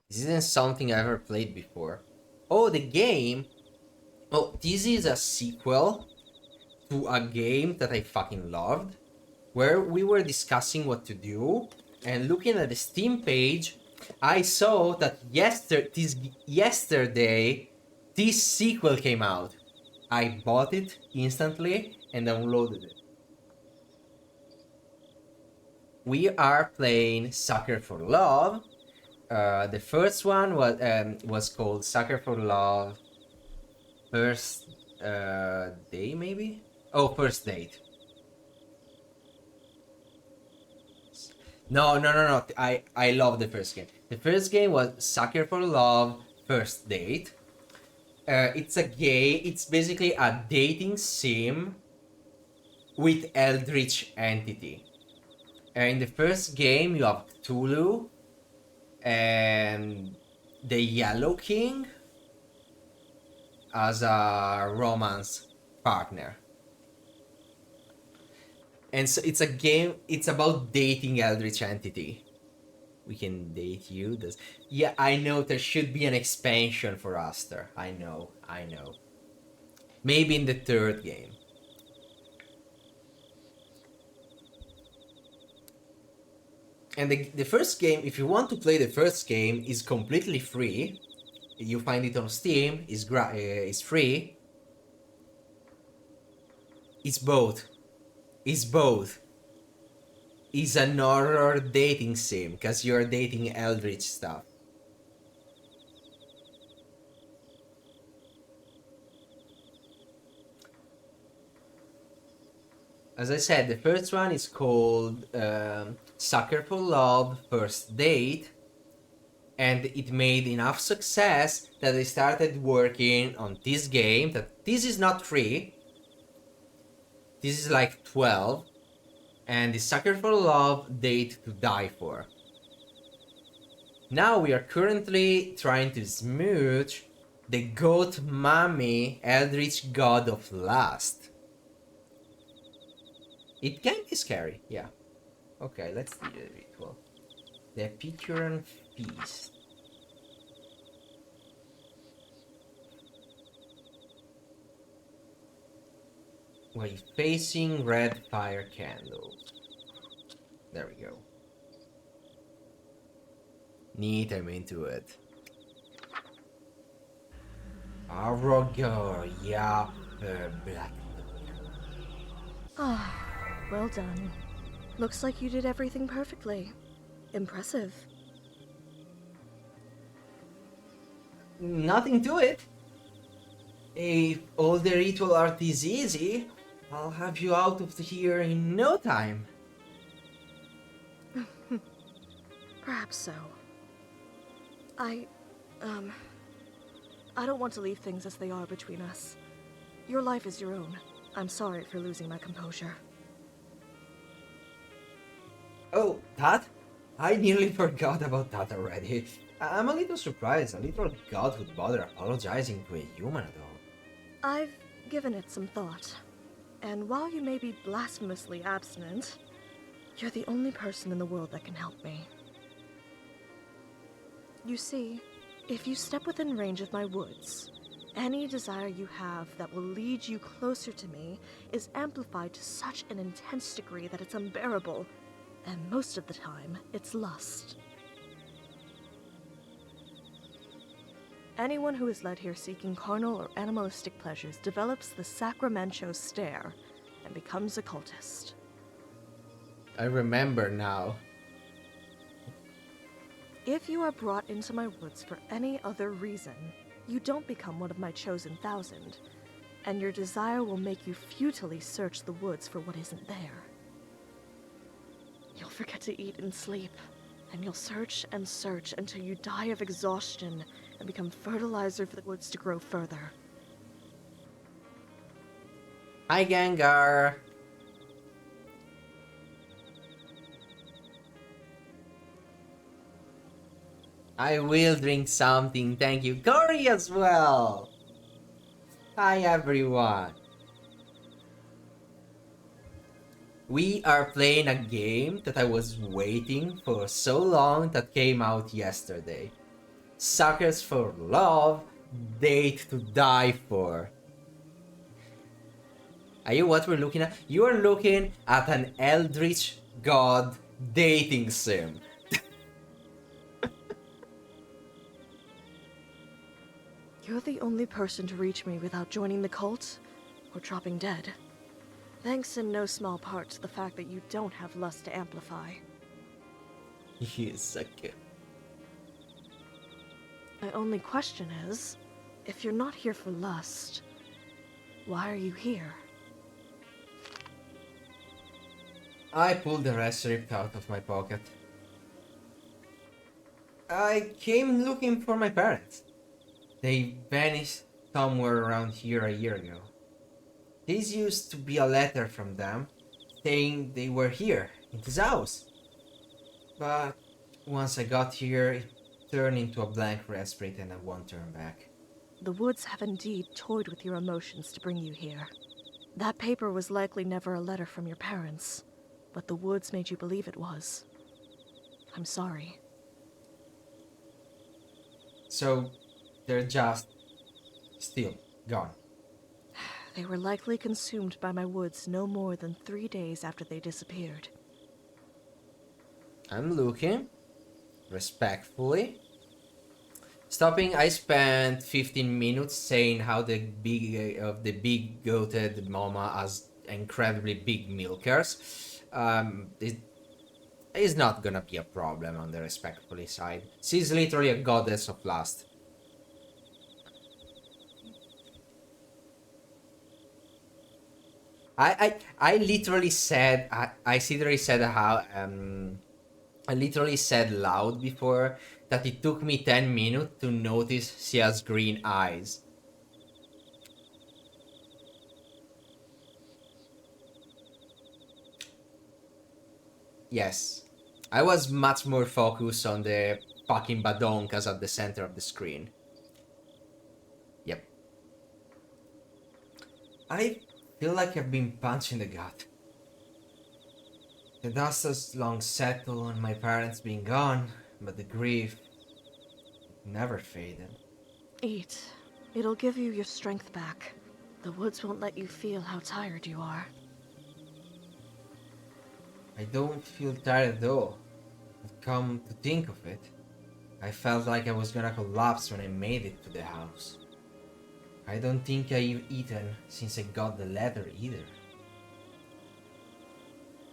This isn't something I ever played before. Oh, the game? Oh, this is a sequel to a game that I fucking loved, where we were discussing what to do, and looking at the Steam page, I saw that yesterday this sequel came out. I bought it instantly and downloaded it. We are playing Sucker for Love. The first one was called Sucker for Love First Day, maybe? Oh, First Date. No. I love the first game. The first game was Sucker for Love First Date. It's a game. It's basically a dating sim with eldritch entity. In the first game, you have Cthulhu and the Yellow King as a romance partner. And so it's a game. It's about dating eldritch entity. We can date you. Yeah, I know there should be an expansion for Aster. I know. Maybe in the third game. And the first game, if you want to play the first game, is completely free. You find it on Steam. It's free. It's both. It's an horror dating sim because you're dating eldritch stuff. As I said, the first one is called Sucker for Love First Date, and it made enough success that they started working on this game. That this is not free. This is like 12, and the Sucker for Love Date to Die For. Now we are currently trying to smooch the goat mommy eldritch god of lust. It can be scary, yeah. Okay, let's do the ritual. The Epicurean Feast. While facing red fire candles. There we go. Neat, I'm into it. Arrogo, yeah, black. Ah, well done. Looks like you did everything perfectly. Impressive. Nothing to it. If all the ritual art is easy, I'll have you out of here in no time. Perhaps so. I, um, I don't want to leave things as they are between us. Your life is your own. I'm sorry for losing my composure. Oh, that? I nearly forgot about that already. I'm a little surprised a little god would bother apologizing to a human at all. I've given it some thought. And while you may be blasphemously abstinent, you're the only person in the world that can help me. You see, if you step within range of my woods, any desire you have that will lead you closer to me is amplified to such an intense degree that it's unbearable, and most of the time, it's lust. Anyone who is led here seeking carnal or animalistic pleasures develops the Sacramento stare and becomes a cultist. I remember now. If you are brought into my woods for any other reason, you don't become one of my chosen 1,000, and your desire will make you futilely search the woods for what isn't there. You'll forget to eat and sleep, and you'll search and search until you die of exhaustion and become fertilizer for the woods to grow further. Hi, Gengar. I will drink something, thank you. Cory as well. Hi, everyone. We are playing a game that I was waiting for so long that came out yesterday. Suckers for Love, Date to Die For. Are you what we're looking at? You are looking at an Eldritch God dating sim. You're the only person to reach me without joining the cult or dropping dead. Thanks in no small part to the fact that you don't have lust to amplify. You sucker. My only question is, if you're not here for lust, why are you here? I pulled the rest ripped out of my pocket. I came looking for my parents. They vanished somewhere around here a year ago. This used to be a letter from them saying they were here, in this house. But once I got here, it turned into a blank respite and I won't turn back. The woods have indeed toyed with your emotions to bring you here. That paper was likely never a letter from your parents, but the woods made you believe it was. I'm sorry. So, they're just still gone. They were likely consumed by my woods no more than 3 days after they disappeared. I'm looking respectfully. Stopping, I spent 15 minutes saying how the big goated mama has incredibly big milkers. It is not gonna be a problem on the respectfully side. She's literally a goddess of lust. I literally said I literally said how I literally said loud before that it took me 10 minutes to notice she has green eyes. Yes, I was much more focused on the fucking badonkas at the center of the screen. Yep. I feel like I've been punched in the gut. The dust has long settled on my parents being gone, but the grief never faded. Eat. It'll give you your strength back. The woods won't let you feel how tired you are. I don't feel tired at all. But come to think of it, I felt like I was gonna collapse when I made it to the house. I don't think I've eaten since I got the letter either.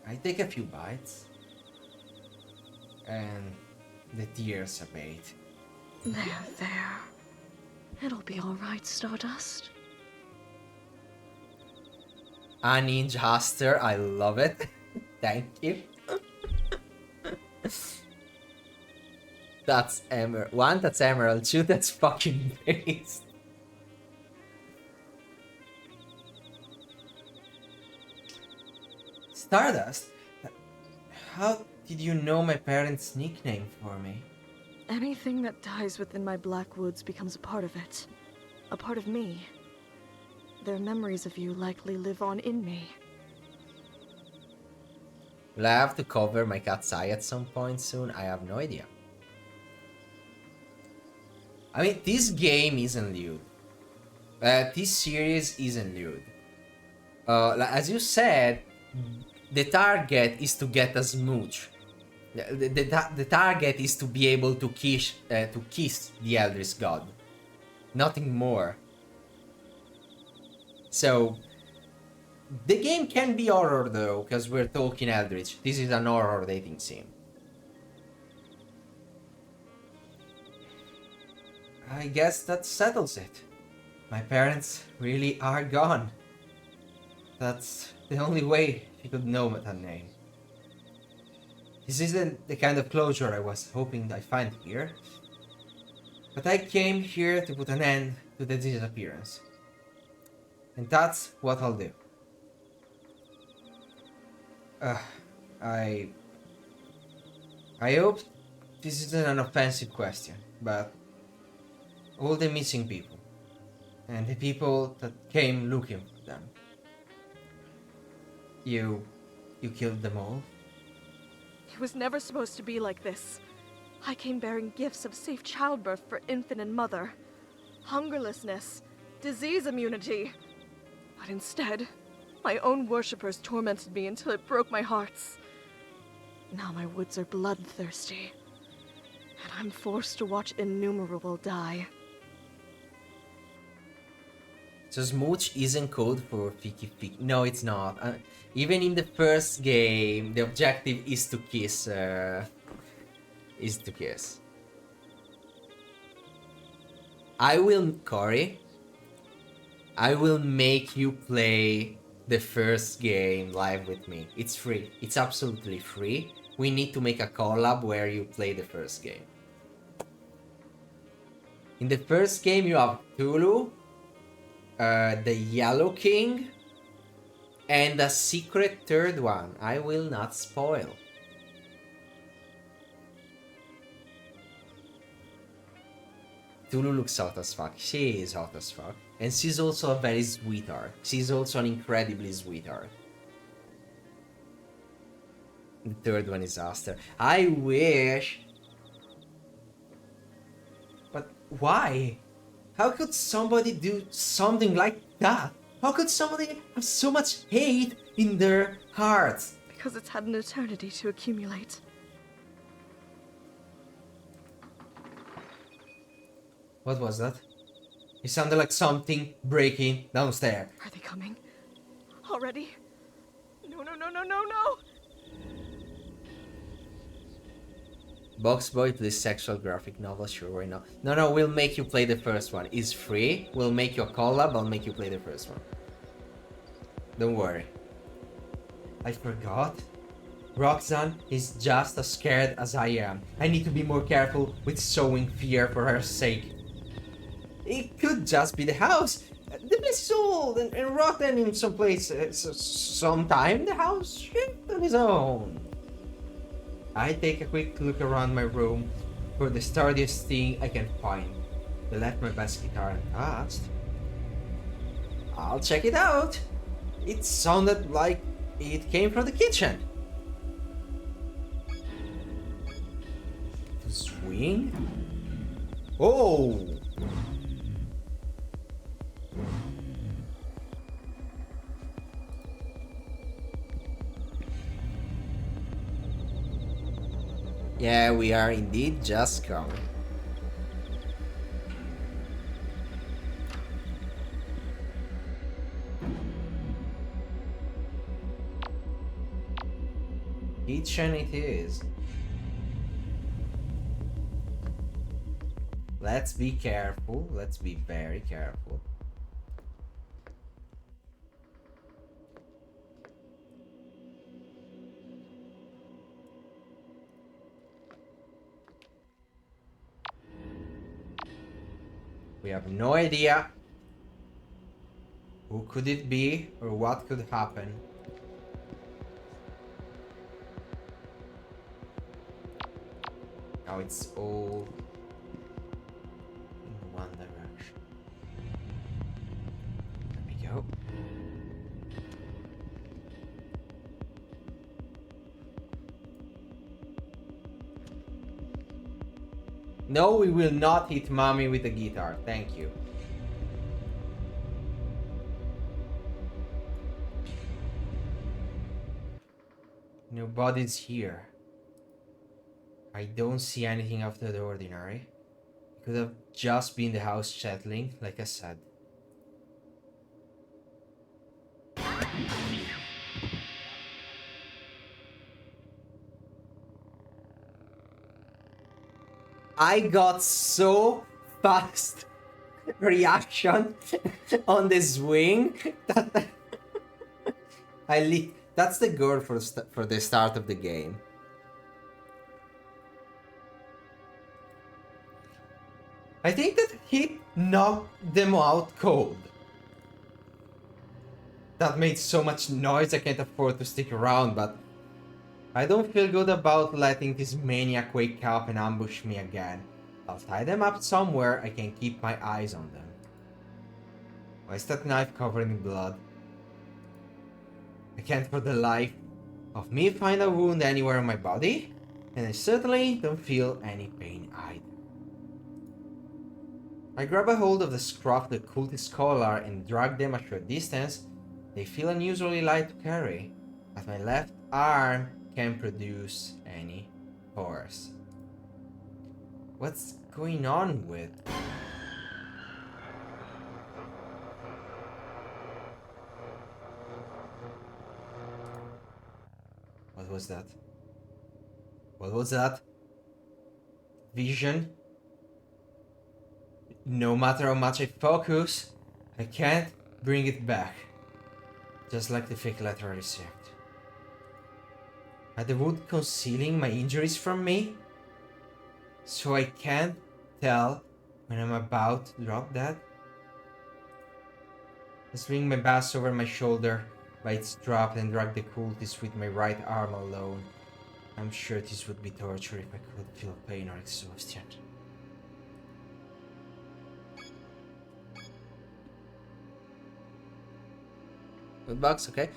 I take a few bites, and the tears abate. There. It'll be alright, Stardust. A ninja Aster, I love it. Thank you. That's emerald. One, that's emerald. Two, that's fucking based. Stardust? How did you know my parents' nickname for me? Anything that dies within my black woods becomes a part of it. A part of me. Their memories of you likely live on in me. Will I have to cover my cat's eye at some point soon? I have no idea. I mean, this game isn't lewd. This series isn't lewd. As you said, the target is to get a smooch. The target is to be able to kiss the Eldritch God. Nothing more. So, the game can be horror though, because we're talking Eldritch. This is an horror dating sim. I guess that settles it. My parents really are gone. That's the only way she could know that name. This isn't the kind of closure I was hoping I'd find here. But I came here to put an end to the disappearance. And that's what I'll do. I hope this isn't an offensive question, but all the missing people, and the people that came looking for them, you killed them all? It was never supposed to be like this. I came bearing gifts of safe childbirth for infant and mother, hungerlessness, disease immunity. But instead, my own worshippers tormented me until it broke my hearts. Now my woods are bloodthirsty, and I'm forced to watch innumerable die. So smooch isn't code for fiki. No, it's not. Even in the first game, the objective is to kiss. Corey, I will make you play the first game live with me. It's free. It's absolutely free. We need to make a collab where you play the first game. In the first game, you have Tulu, the Yellow King, and a secret third one. I will not spoil. Tulu looks hot as fuck. She is hot as fuck. And she's also a very sweetheart. She's also an incredibly sweetheart. The third one is Aster. I wish. But why? How could somebody do something like that? How could somebody have so much hate in their hearts? Because it's had an eternity to accumulate. What was that? It sounded like something breaking downstairs. Are they coming? Already? No. Box Boy plays sexual graphic novel, sure, why not? No, we'll make you play the first one. It's free. We'll make you a collab, I'll make you play the first one. Don't worry. I forgot. Rhok'zan is just as scared as I am. I need to be more careful with sowing fear for her sake. It could just be the house. The place is old and rotten in some place. Sometime the house shifted on his own. I take a quick look around my room for the sturdiest thing I can find. I left my best guitar untouched. I'll check it out. It sounded like it came from the kitchen. The swing? Oh! Yeah, we are indeed just coming. Kitchen it is. Let's be careful. Let's be very careful. We have no idea who could it be or what could happen. Now it's all in one direction. There we go. No, we will not hit mommy with the guitar. Thank you. Nobody's here. I don't see anything out of the ordinary. It could have just been the house settling, like I said. I got so fast reaction on the swing that that's the goal for the start of the game. I think that he knocked them out cold. That made so much noise I can't afford to stick around, but I don't feel good about letting this maniac wake up and ambush me again. I'll tie them up somewhere I can keep my eyes on them. Why is that knife covered in blood? I can't for the life of me find a wound anywhere on my body, and I certainly don't feel any pain either. I grab a hold of the scruff of the cultist collar and drag them a short distance. They feel unusually light to carry, as my left arm can't produce any force. What's going on with? What was that? What was that? Vision? No matter how much I focus, I can't bring it back. Just like the fake letter I received. Are the wood concealing my injuries from me? So I can't tell when I'm about to drop dead? I swing my bass over my shoulder by its strap and drag the cultist with my right arm alone. I'm sure this would be torture if I could feel pain or exhaustion. Good bugs, okay.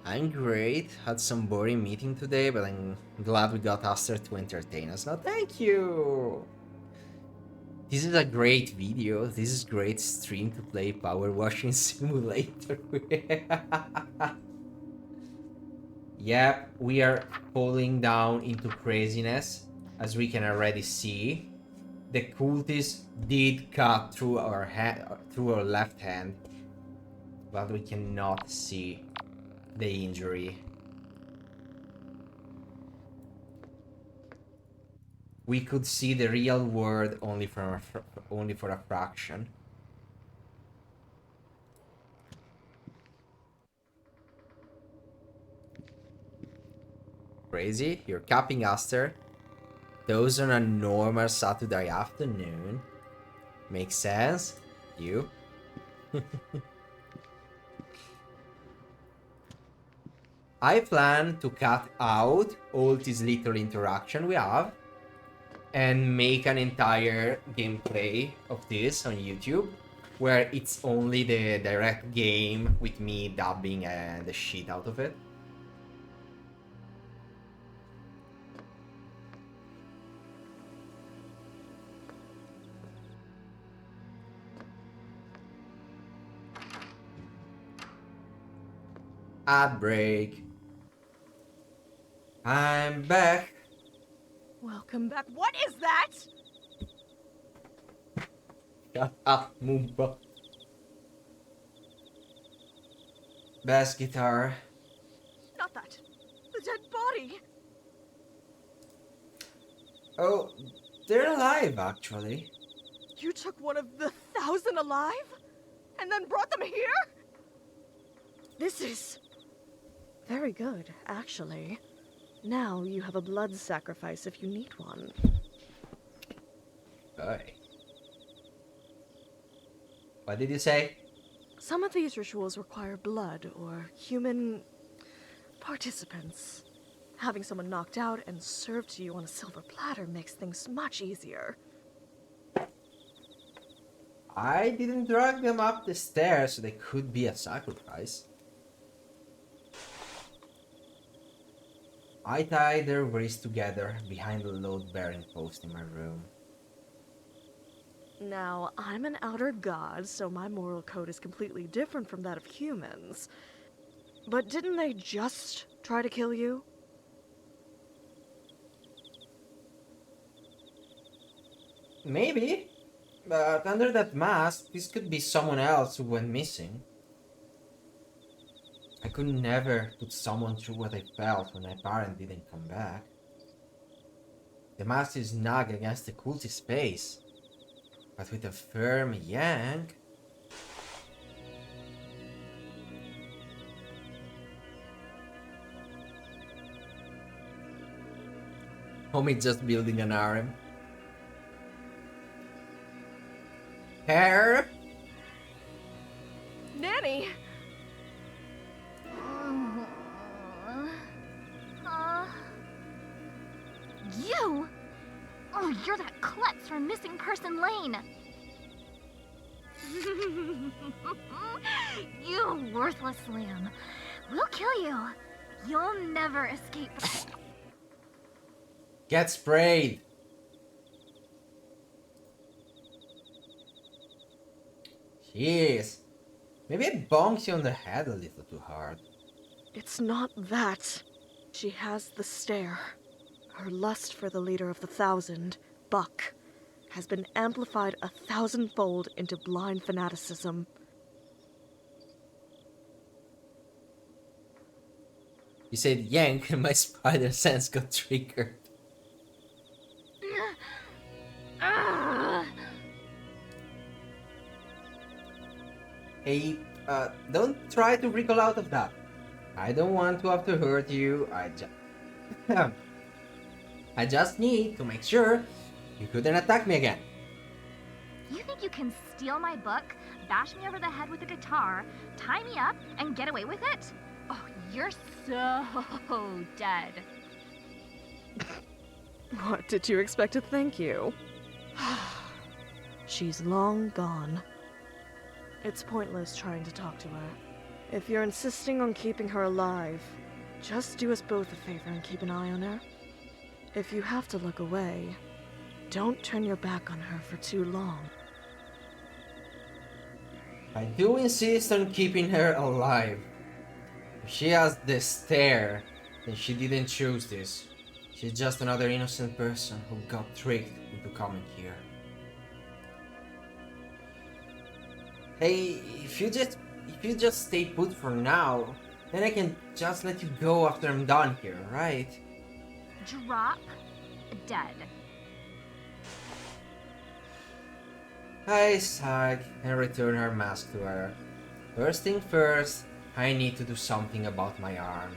I'm great. Had some boring meeting today, but I'm glad we got Aster to entertain us. Now, thank you! This is a great video. This is great stream to play Power Washing Simulator. Yeah, we are falling down into craziness, as we can already see. The cultist did cut through our left hand, but we cannot see the injury. We could see the real world only for a fraction. Crazy, you're capping Aster. Those on a normal Saturday afternoon. Makes sense. You. I plan to cut out all this little interaction we have and make an entire gameplay of this on YouTube, where it's only the direct game with me dubbing the shit out of it. Ad break. I'm back. Welcome back. What is that? Shut up, Moomba. Bass guitar. Not that. The dead body. Oh, they're alive, actually. You took one of the 1,000 alive? And then brought them here? This is very good, actually. Now you have a blood sacrifice if you need one. Hey. What did you say? Some of these rituals require blood or human participants. Having someone knocked out and served to you on a silver platter makes things much easier. I didn't drag them up the stairs, so they could be a sacrifice. I tied their wrists together behind the load-bearing post in my room. Now, I'm an outer god, so my moral code is completely different from that of humans. But didn't they just try to kill you? Maybe, but under that mask, this could be someone else who went missing. I could never put someone through what I felt when my parent didn't come back. The mask is snug against the cultist's face, but with a firm yank. Homie just building an arm. Hair? Nanny! You? Oh, you're that klutz from Missing Person Lane. You worthless lamb. We'll kill you. You'll never escape. Get sprayed! Jeez. Maybe I bonked you on the head a little too hard. It's not that. She has the stare. Her lust for the leader of the 1,000, Buck, has been amplified 1,000-fold into blind fanaticism. You said yank and my spider sense got triggered. Hey, don't try to wriggle out of that. I don't want to have to hurt you. I just need to make sure you couldn't attack me again. You think you can steal my book, bash me over the head with a guitar, tie me up, and get away with it? Oh, you're so dead. What did you expect to thank you? She's long gone. It's pointless trying to talk to her. If you're insisting on keeping her alive, just do us both a favor and keep an eye on her. If you have to look away, don't turn your back on her for too long. I do insist on keeping her alive. If she has the stare, then she didn't choose this. She's just another innocent person who got tricked into coming here. Hey, if you just stay put for now, then I can just let you go after I'm done here, right? Drop dead. I sighed and returned her mask to her. First thing first, I need to do something about my arm.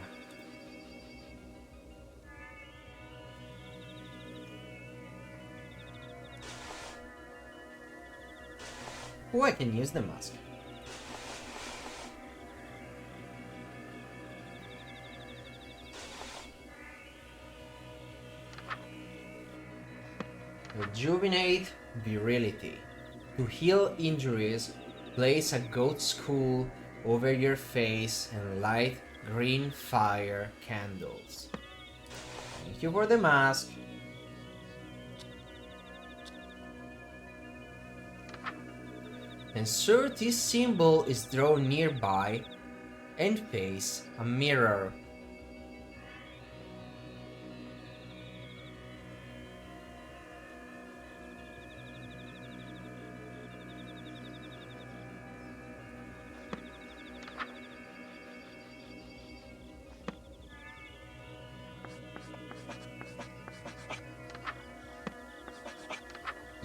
Oh, I can use the mask. Rejuvenate virility. To heal injuries, place a goat skull over your face and light green fire candles. Thank you for the mask. Ensure this symbol is drawn nearby and face a mirror.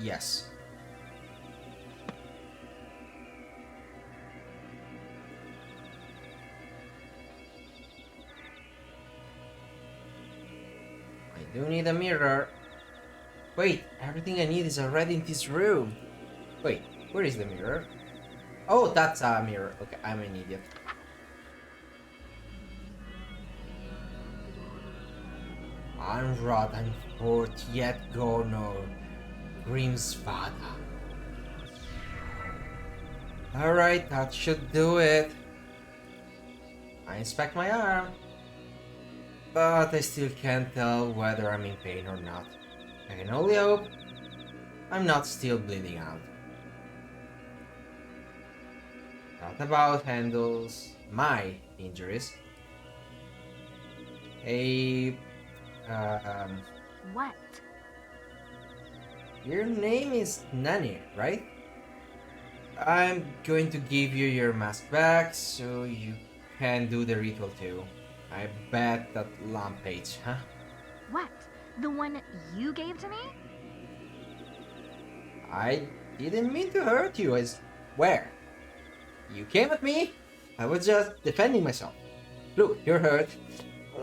Yes. I do need a mirror. Wait, everything I need is already in this room. Wait, where is the mirror? Oh, that's a mirror. Okay, I'm an idiot. Unrod and forth yet go no Grim's father. Alright, that should do it. I inspect my arm, but I still can't tell whether I'm in pain or not. I can only hope I'm not still bleeding out. That about handles my injuries. Hey, um, What? your name is Nani, right? I'm going to give you your mask back so you can do the ritual too. I bet that Lampage, huh? What? The one you gave to me? I didn't mean to hurt you, I swear. You came at me, I was just defending myself. Look, you're hurt.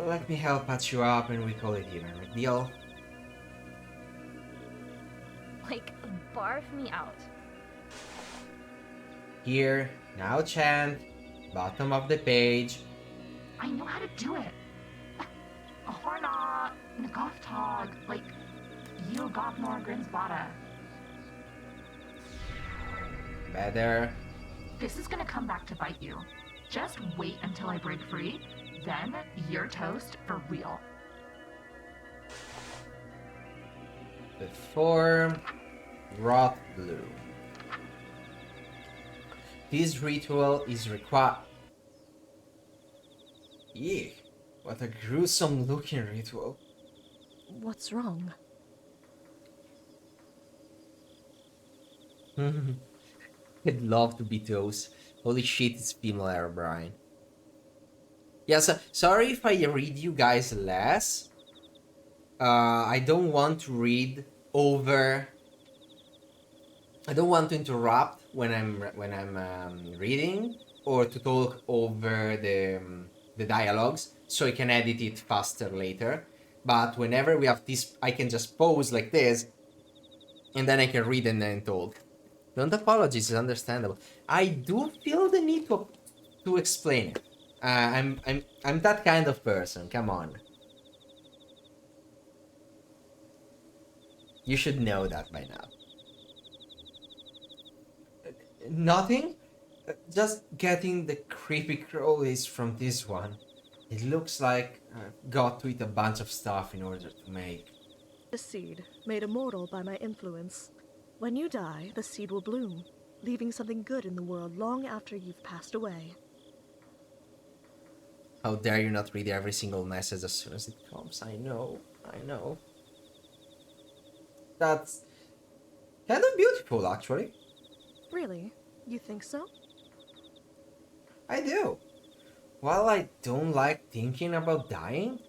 Let me help patch you up and we call it even. Deal? Like, barf me out. Here, now chant, bottom of the page. I know how to do it. Horna, Nagothtog, like, you Gopnor Grinsbada. Better. This is gonna come back to bite you. Just wait until I break free, then you're toast for real. The form, wrought blue. This ritual is required. Eek, what a gruesome looking ritual. What's wrong? I'd love to be those. Holy shit, it's female Herobrine. Yes, sorry if I read you guys less. I don't want to read over. I don't want to interrupt when I'm reading or to talk over the dialogues, so I can edit it faster later. But whenever we have this, I can just pause like this, and then I can read and then talk. Don't apologize, it's understandable. I do feel the need to explain it. I'm that kind of person. Come on. You should know that by now. Nothing? Just getting the creepy crawlies from this one. It looks like I've got to eat a bunch of stuff in order to make. A seed, made immortal by my influence. When you die, the seed will bloom, leaving something good in the world long after you've passed away. How dare you not read every single message as soon as it comes? I know. That's kind of beautiful, actually. Really? You think so? I do. While I don't like thinking about dying,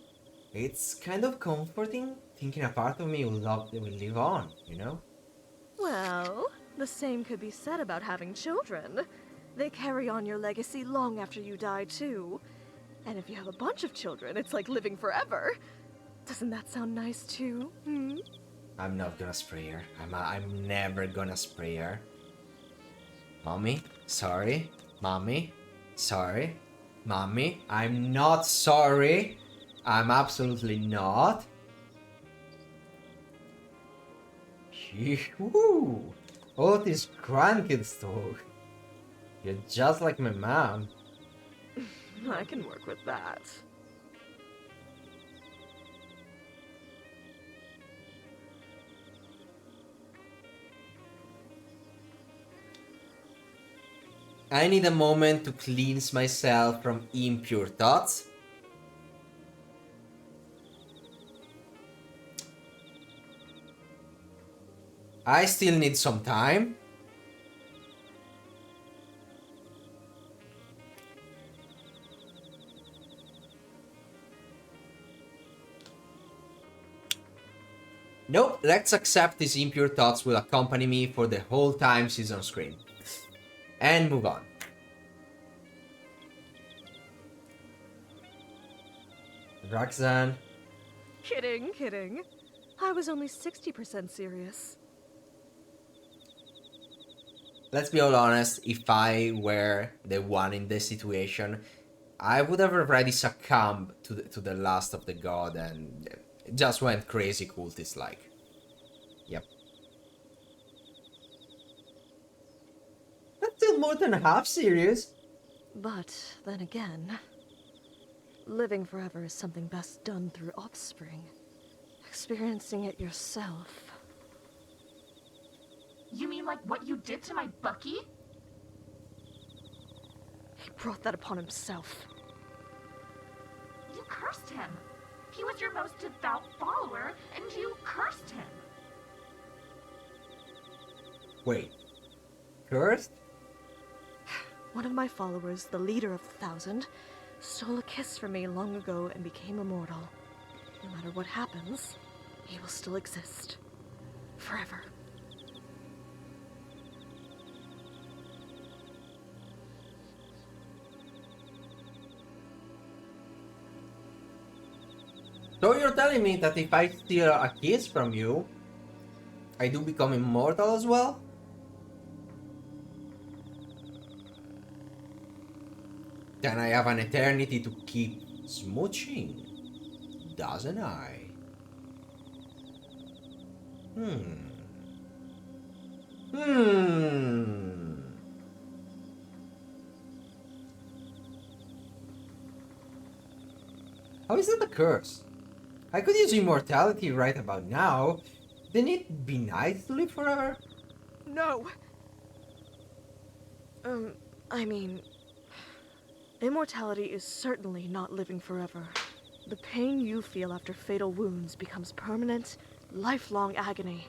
it's kind of comforting thinking a part of me will live on, you know? Well, the same could be said about having children. They carry on your legacy long after you die, too. And if you have a bunch of children, it's like living forever. Doesn't that sound nice, too? Hmm? I'm not gonna spray her. I'm never gonna spray her. Mommy, sorry. Mommy, sorry. Mommy, I'm not sorry. I'm absolutely not. Woo! All this grandkids talk. You're just like my mom. I can work with that. I need a moment to cleanse myself from impure thoughts. I still need some time. Nope, let's accept these impure thoughts will accompany me for the whole time she's on screen. And move on. Rhok'zan. Kidding, kidding. I was only 60% serious. Let's be all honest, if I were the one in this situation, I would have already succumbed to the lust of the god and just went crazy cultist like. Yep. That's still more than half serious. But then again, living forever is something best done through offspring. Experiencing it yourself. You mean like what you did to my Bucky? He brought that upon himself. You cursed him. He was your most devout follower, and you cursed him. Wait. Cursed? One of my followers, the leader of the 1,000, stole a kiss from me long ago and became immortal. No matter what happens, he will still exist. Forever. So you're telling me that if I steal a kiss from you, I do become immortal as well? Then I have an eternity to keep smooching, doesn't I? How is that a curse? I could use immortality right about now. Didn't it be nice to live forever? No! I mean... Immortality is certainly not living forever. The pain you feel after fatal wounds becomes permanent, lifelong agony.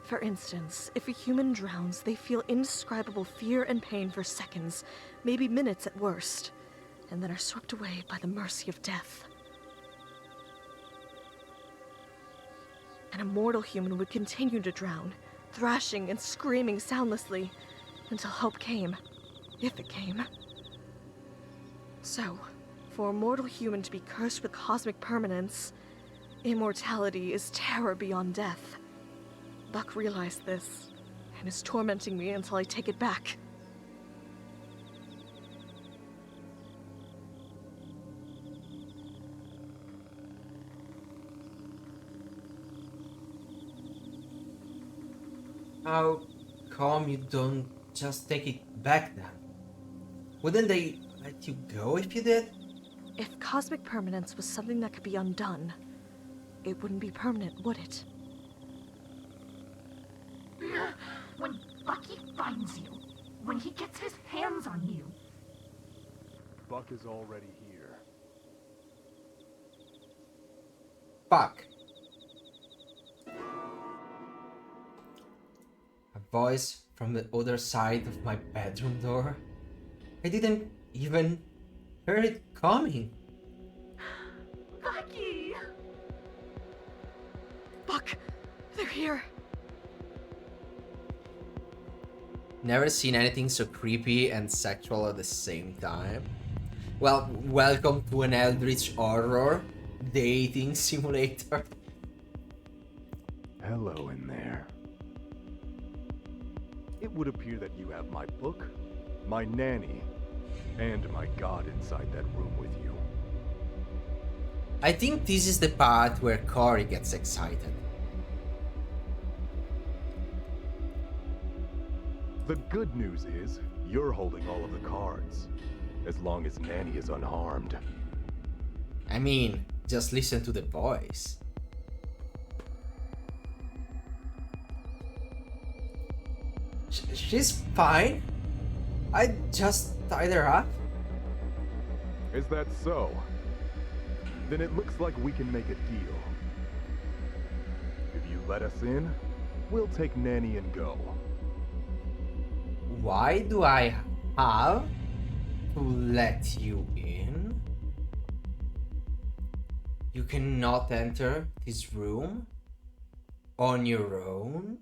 For instance, if a human drowns, they feel indescribable fear and pain for seconds, maybe minutes at worst, and then are swept away by the mercy of death. An immortal human would continue to drown, thrashing and screaming soundlessly, until help came, if it came. So, for a mortal human to be cursed with cosmic permanence, immortality is terror beyond death. Buck realized this, and is tormenting me until I take it back. How come you don't just take it back then? Wouldn't they let you go if you did? If cosmic permanence was something that could be undone, it wouldn't be permanent, would it? When Bucky finds you, when he gets his hands on you. Buck is already here. Fuck. A voice from the other side of my bedroom door? I didn't even hear it coming. Bucky! Buck! They're here! Never seen anything so creepy and sexual at the same time. Well, welcome to an eldritch horror dating simulator. Hello in there. It would appear that you have my book, my nanny, and my god inside that room with you. I think this is the part where Cory gets excited. The good news is, you're holding all of the cards. As long as Nanny is unharmed. I mean, just listen to the voice. She's fine. I just tied her up. Is that so? Then it looks like we can make a deal. If you let us in, we'll take Nanny and go. Why do I have to let you in? You cannot enter this room on your own?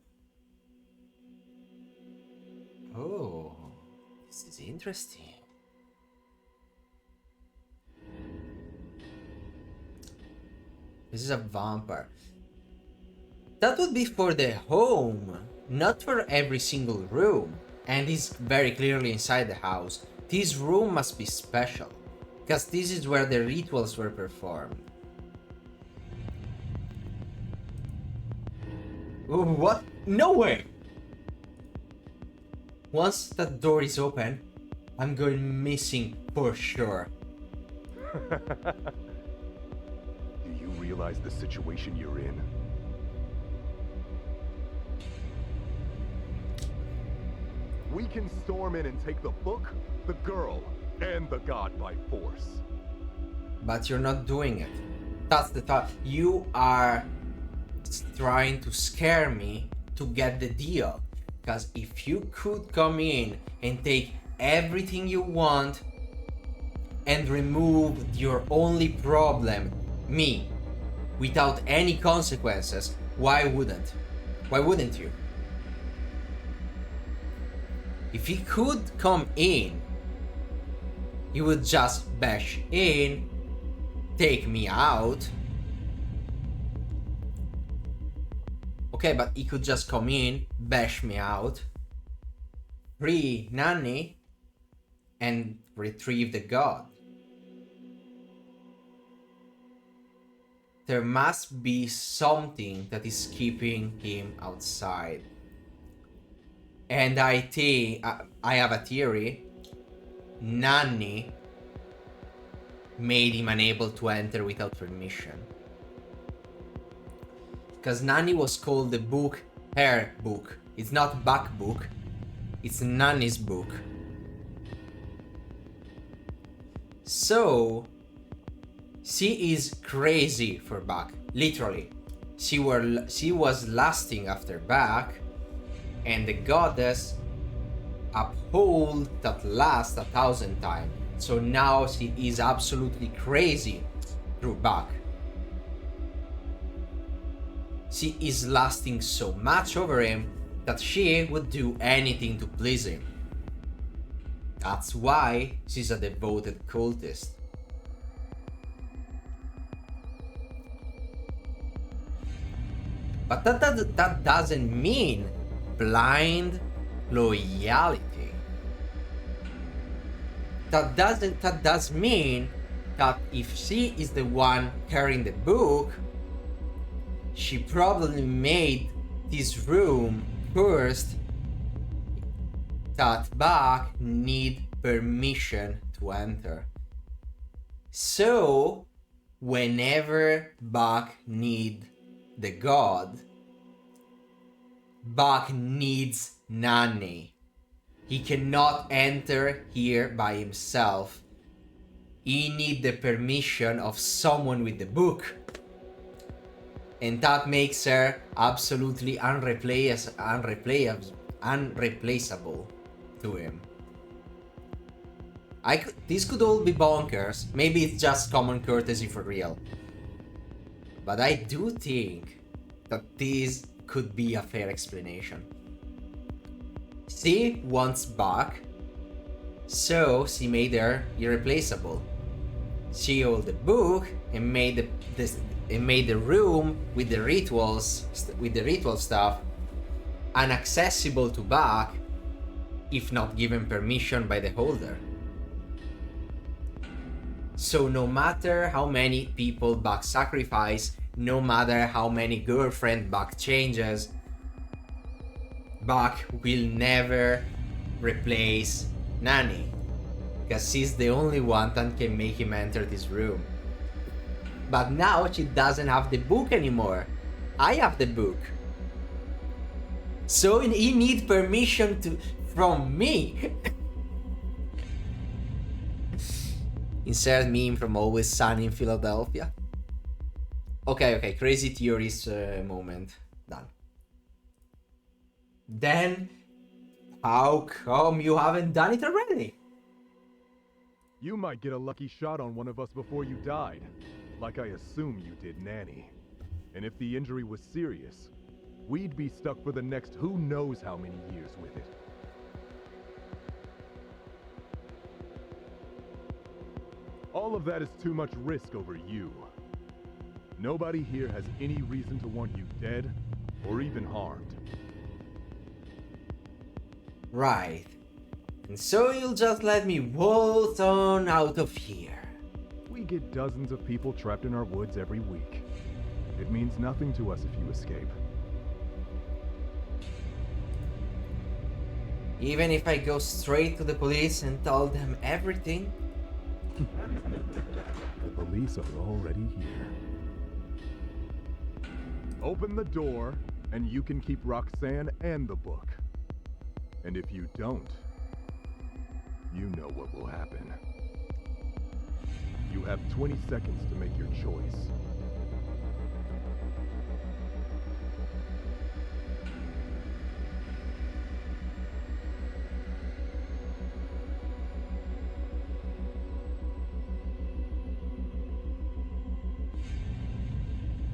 Oh, this is interesting. This is a vampire. That would be for the home, not for every single room. And he's very clearly inside the house. This room must be special, because this is where the rituals were performed. What? No way! Once that door is open, I'm going missing for sure. Do you realize the situation you're in? We can storm in and take the book, the girl, and the god by force. But you're not doing it. That's the thought. You are trying to scare me to get the deal. Because if you could come in and take everything you want and remove your only problem, me, without any consequences, why wouldn't? Why wouldn't you? If he could come in, he would just bash in, take me out. Okay, but he could just come in, bash me out, free Nanny, and retrieve the god. There must be something that is keeping him outside. And I think, I have a theory, Nanny made him unable to enter without permission. Because Nanny was called the book, her book. It's not Buck book, it's Nanny's book. So, she is crazy for Buck, literally. She was lusting after Buck, and the goddess uphold that lust 1,000 times. So now she is absolutely crazy through Buck. She is lusting so much over him that she would do anything to please him. That's why she's a devoted cultist. But that doesn't mean blind loyalty. That does mean that if she is the one carrying the book, she probably made this room first that Buck need permission to enter. So whenever Buck need the god, Buck needs Nanny. He cannot enter here by himself. He need the permission of someone with the book. And that makes her absolutely unreplaceable to him. This could all be bonkers. Maybe it's just common courtesy for real. But I do think that this could be a fair explanation. She wants Buck, so she made her irreplaceable. She held the book and made the room with the ritual stuff inaccessible to Buck, if not given permission by the holder. So no matter how many people Buck sacrifice, no matter how many girlfriend Buck changes, Buck will never replace Nanny, because she's the only one that can make him enter this room. But now she doesn't have the book anymore. I have the book. So he needs permission from me. Insert meme from Always Sunny in Philadelphia. Okay, crazy theories moment. Done. Then, how come you haven't done it already? You might get a lucky shot on one of us before you died. Like I assume you did Nanny. And if the injury was serious, we'd be stuck for the next who knows how many years with it. All of that is too much risk over you. Nobody here has any reason to want you dead or even harmed. Right. And so you'll just let me waltz on out of here. We get dozens of people trapped in our woods every week. It means nothing to us if you escape. Even if I go straight to the police and tell them everything? The police are already here. Open the door, and you can keep Rhok'zan and the book. And if you don't, you know what will happen. You have 20 seconds to make your choice.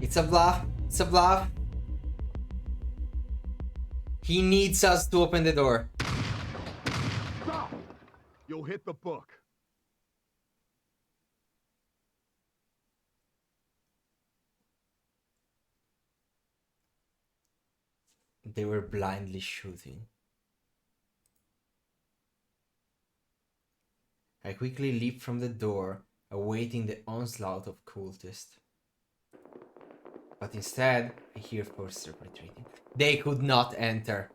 It's a bluff. It's a bluff. He needs us to open the door. Stop! You'll hit the book. They were blindly shooting. I quickly leap from the door, awaiting the onslaught of cultists. But instead, I hear footsteps retreating. They could not enter.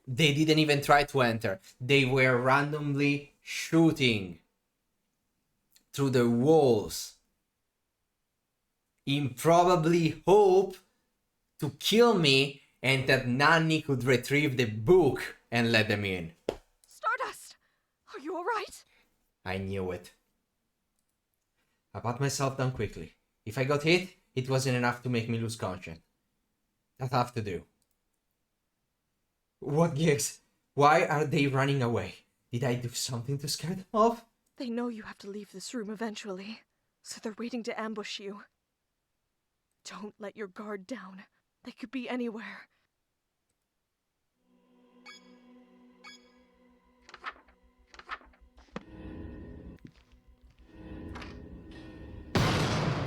They didn't even try to enter. They were randomly shooting through the walls in probably hope to kill me and that Nanny could retrieve the book and let them in. Stardust! Are you alright? I knew it. I pat myself down quickly. If I got hit, it wasn't enough to make me lose conscience. That have to do. What gives? Why are they running away? Did I do something to scare them off? They know you have to leave this room eventually, so they're waiting to ambush you. Don't let your guard down. They could be anywhere.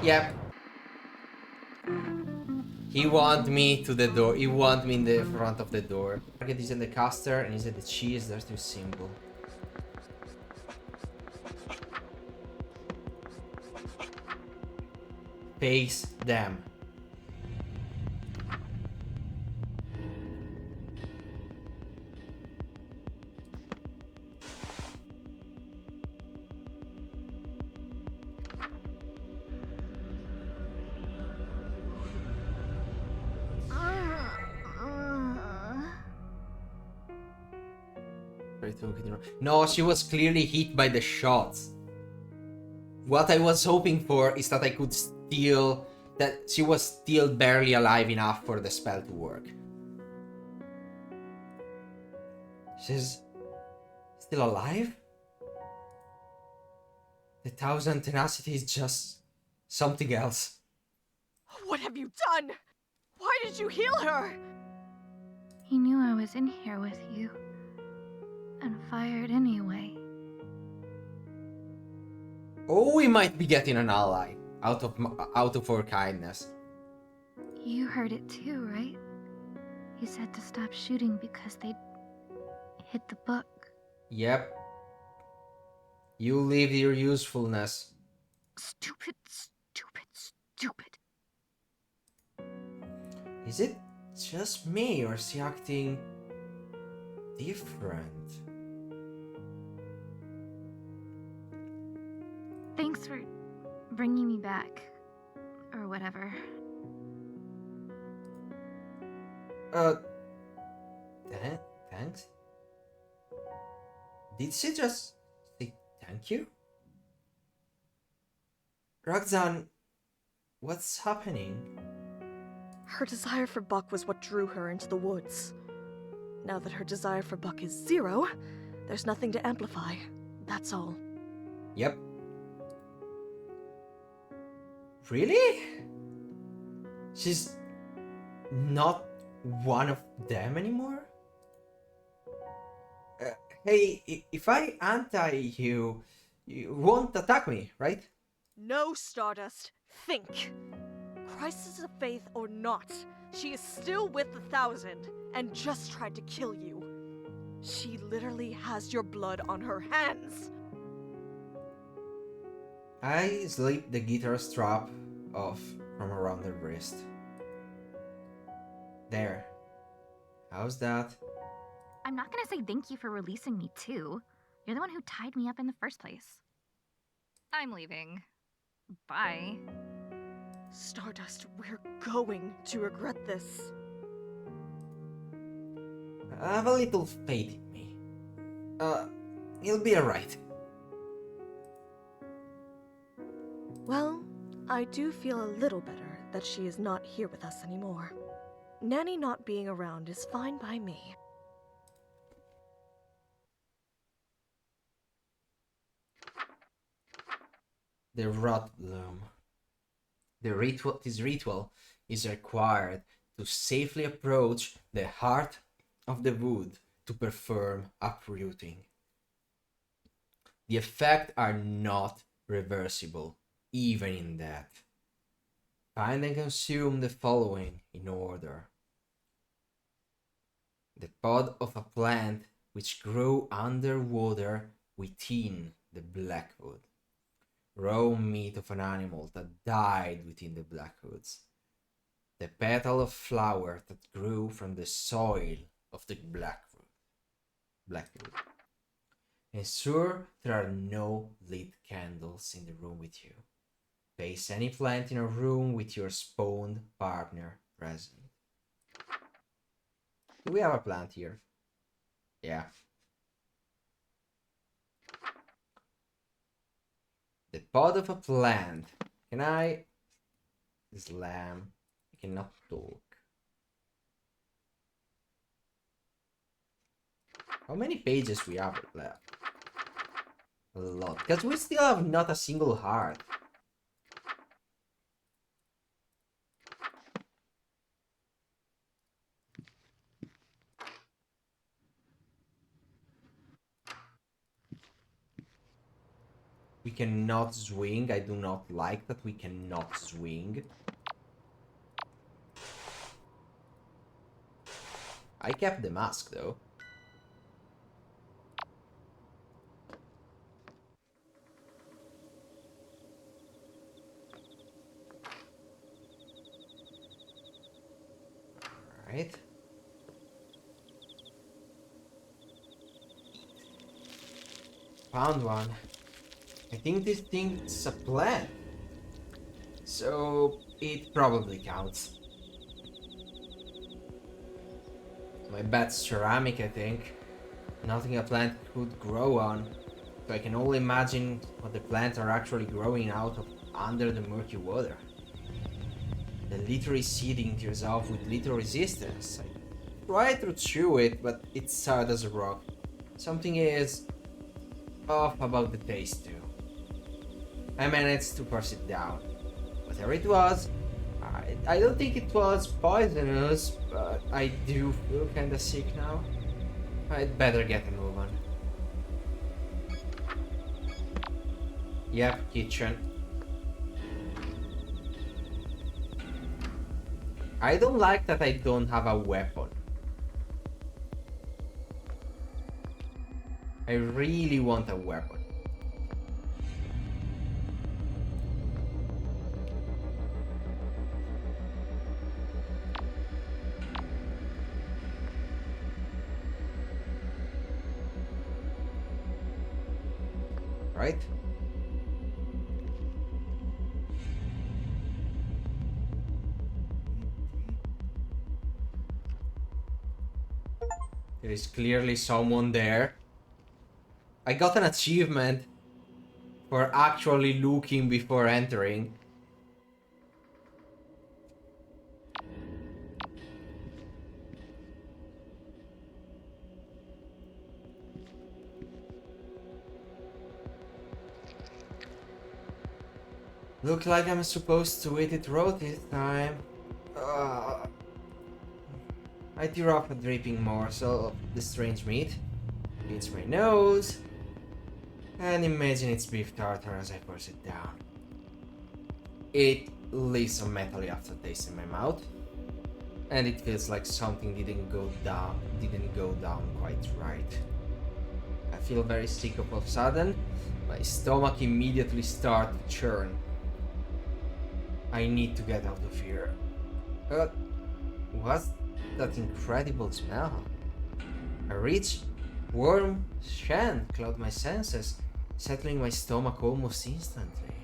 Yep. He want me to the door. He want me in the front of the door. Target is in the caster and he's at the cheese. There's the symbol. Face them. No, she was clearly hit by the shots. What I was hoping for is that I could steal... that she was still barely alive enough for the spell to work. She's still alive? The Thousand Tenacity is just something else. What have you done? Why did you heal her? He knew I was in here with you, and fired anyway. Oh, we might be getting an ally out of our kindness. You heard it too, right? He said to stop shooting because they'd hit the book. Yep. You leave your usefulness. Stupid, stupid, stupid. Is it just me or is he acting different? Thanks for bringing me back. Or whatever. Thanks? Did she just say thank you? Rhok'zan, what's happening? Her desire for Buck was what drew her into the woods. Now that her desire for Buck is 0, there's nothing to amplify. That's all. Yep. Really? She's not one of them anymore? Uh, hey, if I anti you, you won't attack me, right? No, Stardust. Think. Crisis of faith or not, she is still with the Thousand and just tried to kill you. She literally has your blood on her hands. I slip the guitar strap off from around her wrist. There. How's that? I'm not gonna say thank you for releasing me, too. You're the one who tied me up in the first place. I'm leaving. Bye. Stardust, we're going to regret this. Have a little faith in me. You'll be alright. Well, I do feel a little better that she is not here with us anymore. Nanny not being around is fine by me. The rot bloom. This ritual is required to safely approach the heart of the wood to perform uprooting. The effects are not reversible, even in death. Find and consume the following in order: the pod of a plant which grew underwater within the blackwood, raw meat of an animal that died within the blackwoods, the petal of flower that grew from the soil of the blackwood. Ensure there are no lit candles in the room with you. Place any plant in a room with your spawned partner present. Do we have a plant here? Yeah. The pod of a plant. Can I slam? I cannot talk. How many pages we have left? A lot. Because we still have not a single heart. We cannot swing. I do not like that we cannot swing. I kept the mask though. Alright. Found one. I think this thing's a plant. So it probably counts. My bet's ceramic, I think. Nothing a plant could grow on. So I can only imagine what the plants are actually growing out of under the murky water. The litter is seeding to yourself with little resistance. I tried to chew it, but it's hard as a rock. Something is off about the taste too. I managed to force it down. Whatever it was, I don't think it was poisonous, but I do feel kinda sick now. I'd better get a move on. Yep, kitchen. I don't like that I don't have a weapon. I really want a weapon. Right? There is clearly someone there. I got an achievement for actually looking before entering. Look like I'm supposed to eat it raw this time. I tear off a dripping morsel of the strange meat, hits my nose, and imagine it's beef tartare as I force it down. It leaves a metallic aftertaste in my mouth, and it feels like something didn't go down quite right. I feel very sick all of a sudden. My stomach immediately starts to churn. I need to get out of here. What's that incredible smell? A rich, warm scent clouded my senses, settling my stomach almost instantly.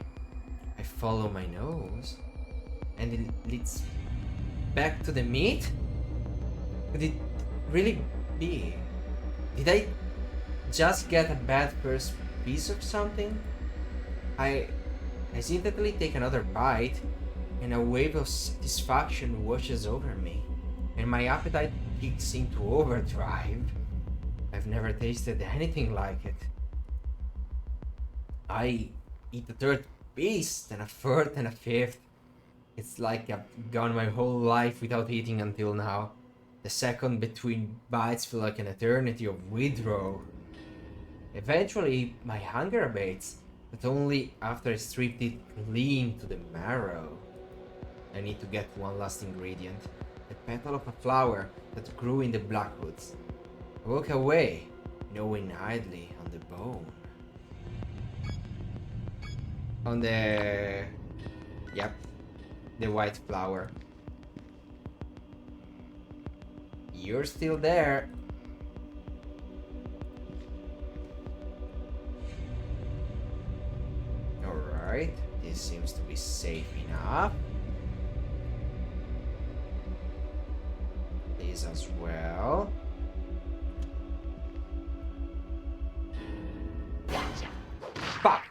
I follow my nose, and it leads back to the meat? Could it really be? Did I just get a bad first piece of something? I hesitantly take another bite, and a wave of satisfaction washes over me, and my appetite kicks into overdrive. I've never tasted anything like it. I eat a third piece, then a fourth and a fifth. It's like I've gone my whole life without eating until now. The second between bites feel like an eternity of withdrawal. Eventually, my hunger abates, but only after I stripped it clean to the marrow. I need to get one last ingredient, the petal of a flower that grew in the Blackwoods. I walk away, knowing idly on the bone. On the... Yep, the white flower. You're still there. Alright, this seems to be safe enough. This as well. Fuck!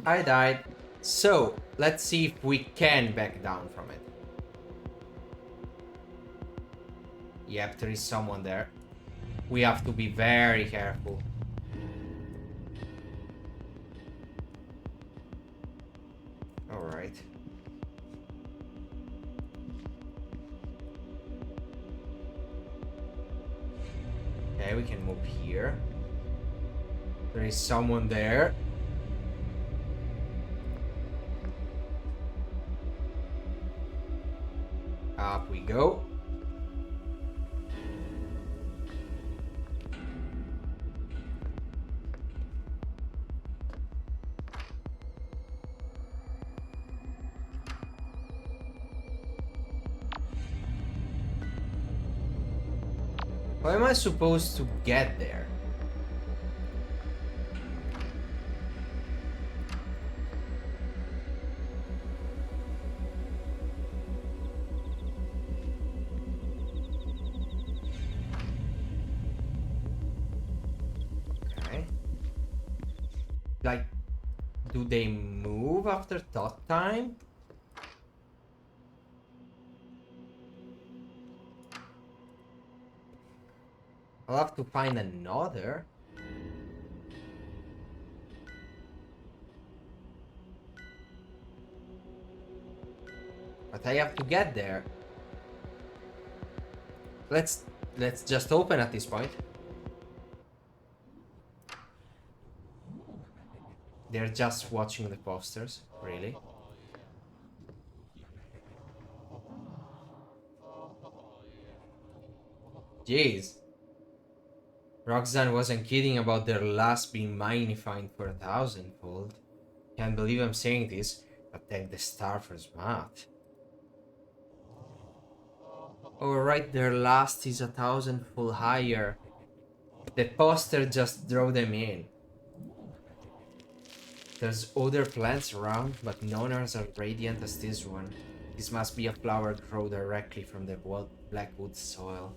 I died. So, let's see if we can back down from it. Yep, there is someone there. We have to be very careful. Alright. Okay, we can move here. There is someone there. Up we go. How am I supposed to get there? Okay. Like, do they move after thought time? I'll have to find another. But I have to get there. Let's just open at this point. They're just watching the posters, really. Jeez. Rhok'zan wasn't kidding about their last being magnified for 1,000-fold. Can't believe I'm saying this, but thank the star for smart. Alright, their last is 1,000-fold higher. The poster just drew them in. There's other plants around, but none are as radiant as this one. This must be a flower grown directly from the Blackwood soil.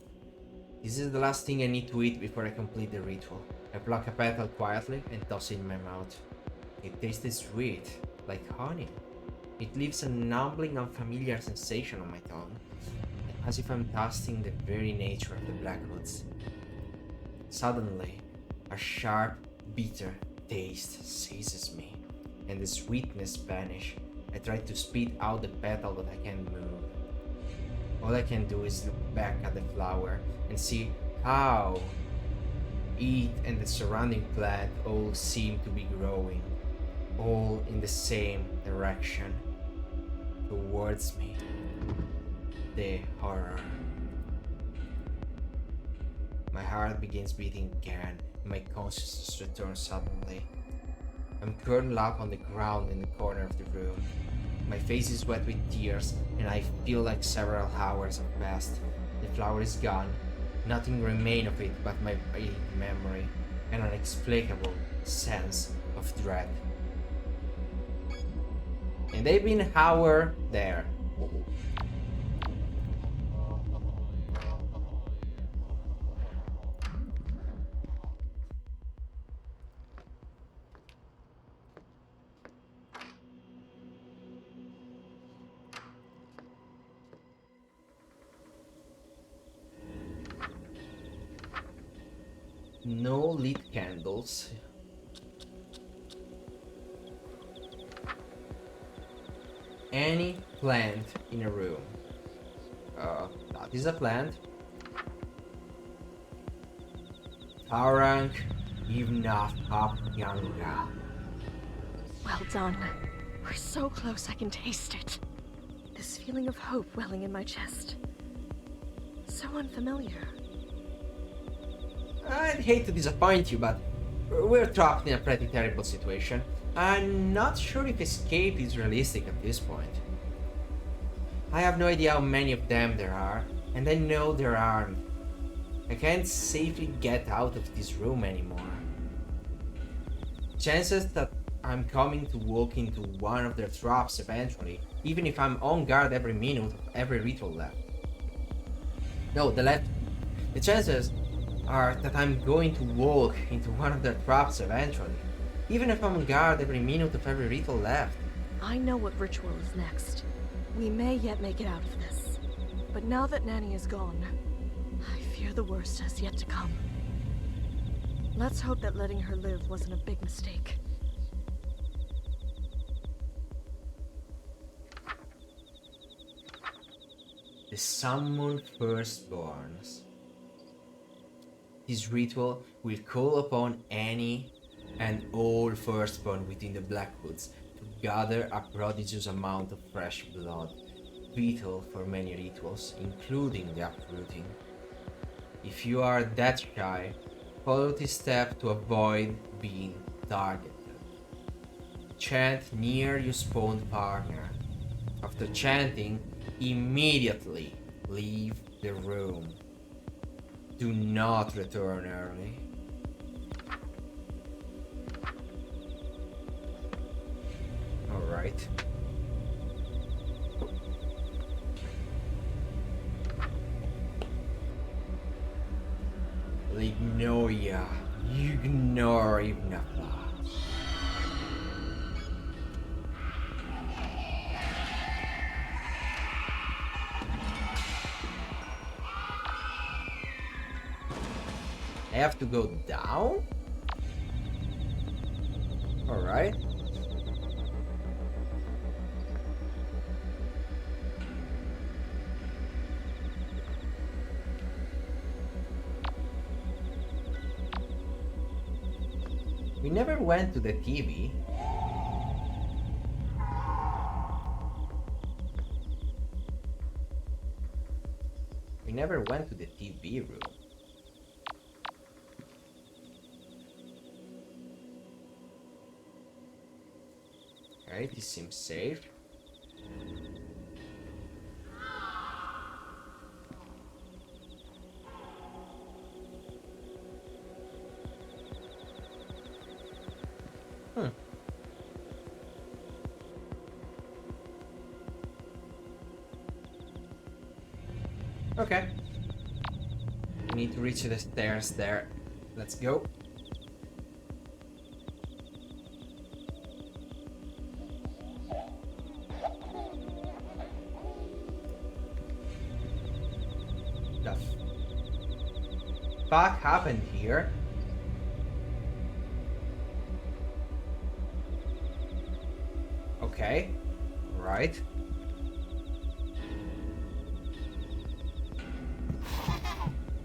This is the last thing I need to eat before I complete the ritual. I pluck a petal quietly and toss it in my mouth. It tasted sweet, like honey. It leaves a numbing, unfamiliar sensation on my tongue, as if I'm tasting the very nature of the Blackwoods. Suddenly, a sharp, bitter taste seizes me, and the sweetness vanishes. I try to spit out the petal, but I can't move. All I can do is look back at the flower and see how it and the surrounding plant all seem to be growing, all in the same direction, towards me. The horror. My heart begins beating again, and my consciousness returns suddenly. I'm curled up on the ground in the corner of the room. My face is wet with tears, and I feel like several hours have passed. The flower is gone. Nothing remains of it but my vague memory, and an inexplicable sense of dread. And they've been an hour there. No lit candles. Any plant in a room. That is a plant. Tarang Ivnaf Yanga. Well done. We're so close I can taste it. This feeling of hope welling in my chest. So unfamiliar. I'd hate to disappoint you, but we're trapped in a pretty terrible situation. I'm not sure if escape is realistic at this point. I have no idea how many of them there are, and I know they're armed. I can't safely get out of this room anymore. Chances that I'm coming to walk into one of their traps eventually, even if I'm on guard every minute of every ritual left. No, the chances are that I'm going to walk into one of their traps eventually, even if I'm on guard every minute of every ritual left. I know what ritual is next. We may yet make it out of this. But now that Nanny is gone, I fear the worst has yet to come. Let's hope that letting her live wasn't a big mistake. The Summon Firstborns. This ritual will call upon any and all firstborn within the Blackwoods to gather a prodigious amount of fresh blood, vital for many rituals, including the uprooting. If you are that shy, follow this step to avoid being targeted. Chant near your spawned partner. After chanting, immediately leave the room. Do not return early. Alright. Lignoria. Ignore Ibnafa. I have to go down? Alright. We never went to the TV. We never went to the TV room. Okay, this seems safe. Okay. We need to reach the stairs there. Let's go. The fuck happened here? Okay. Right.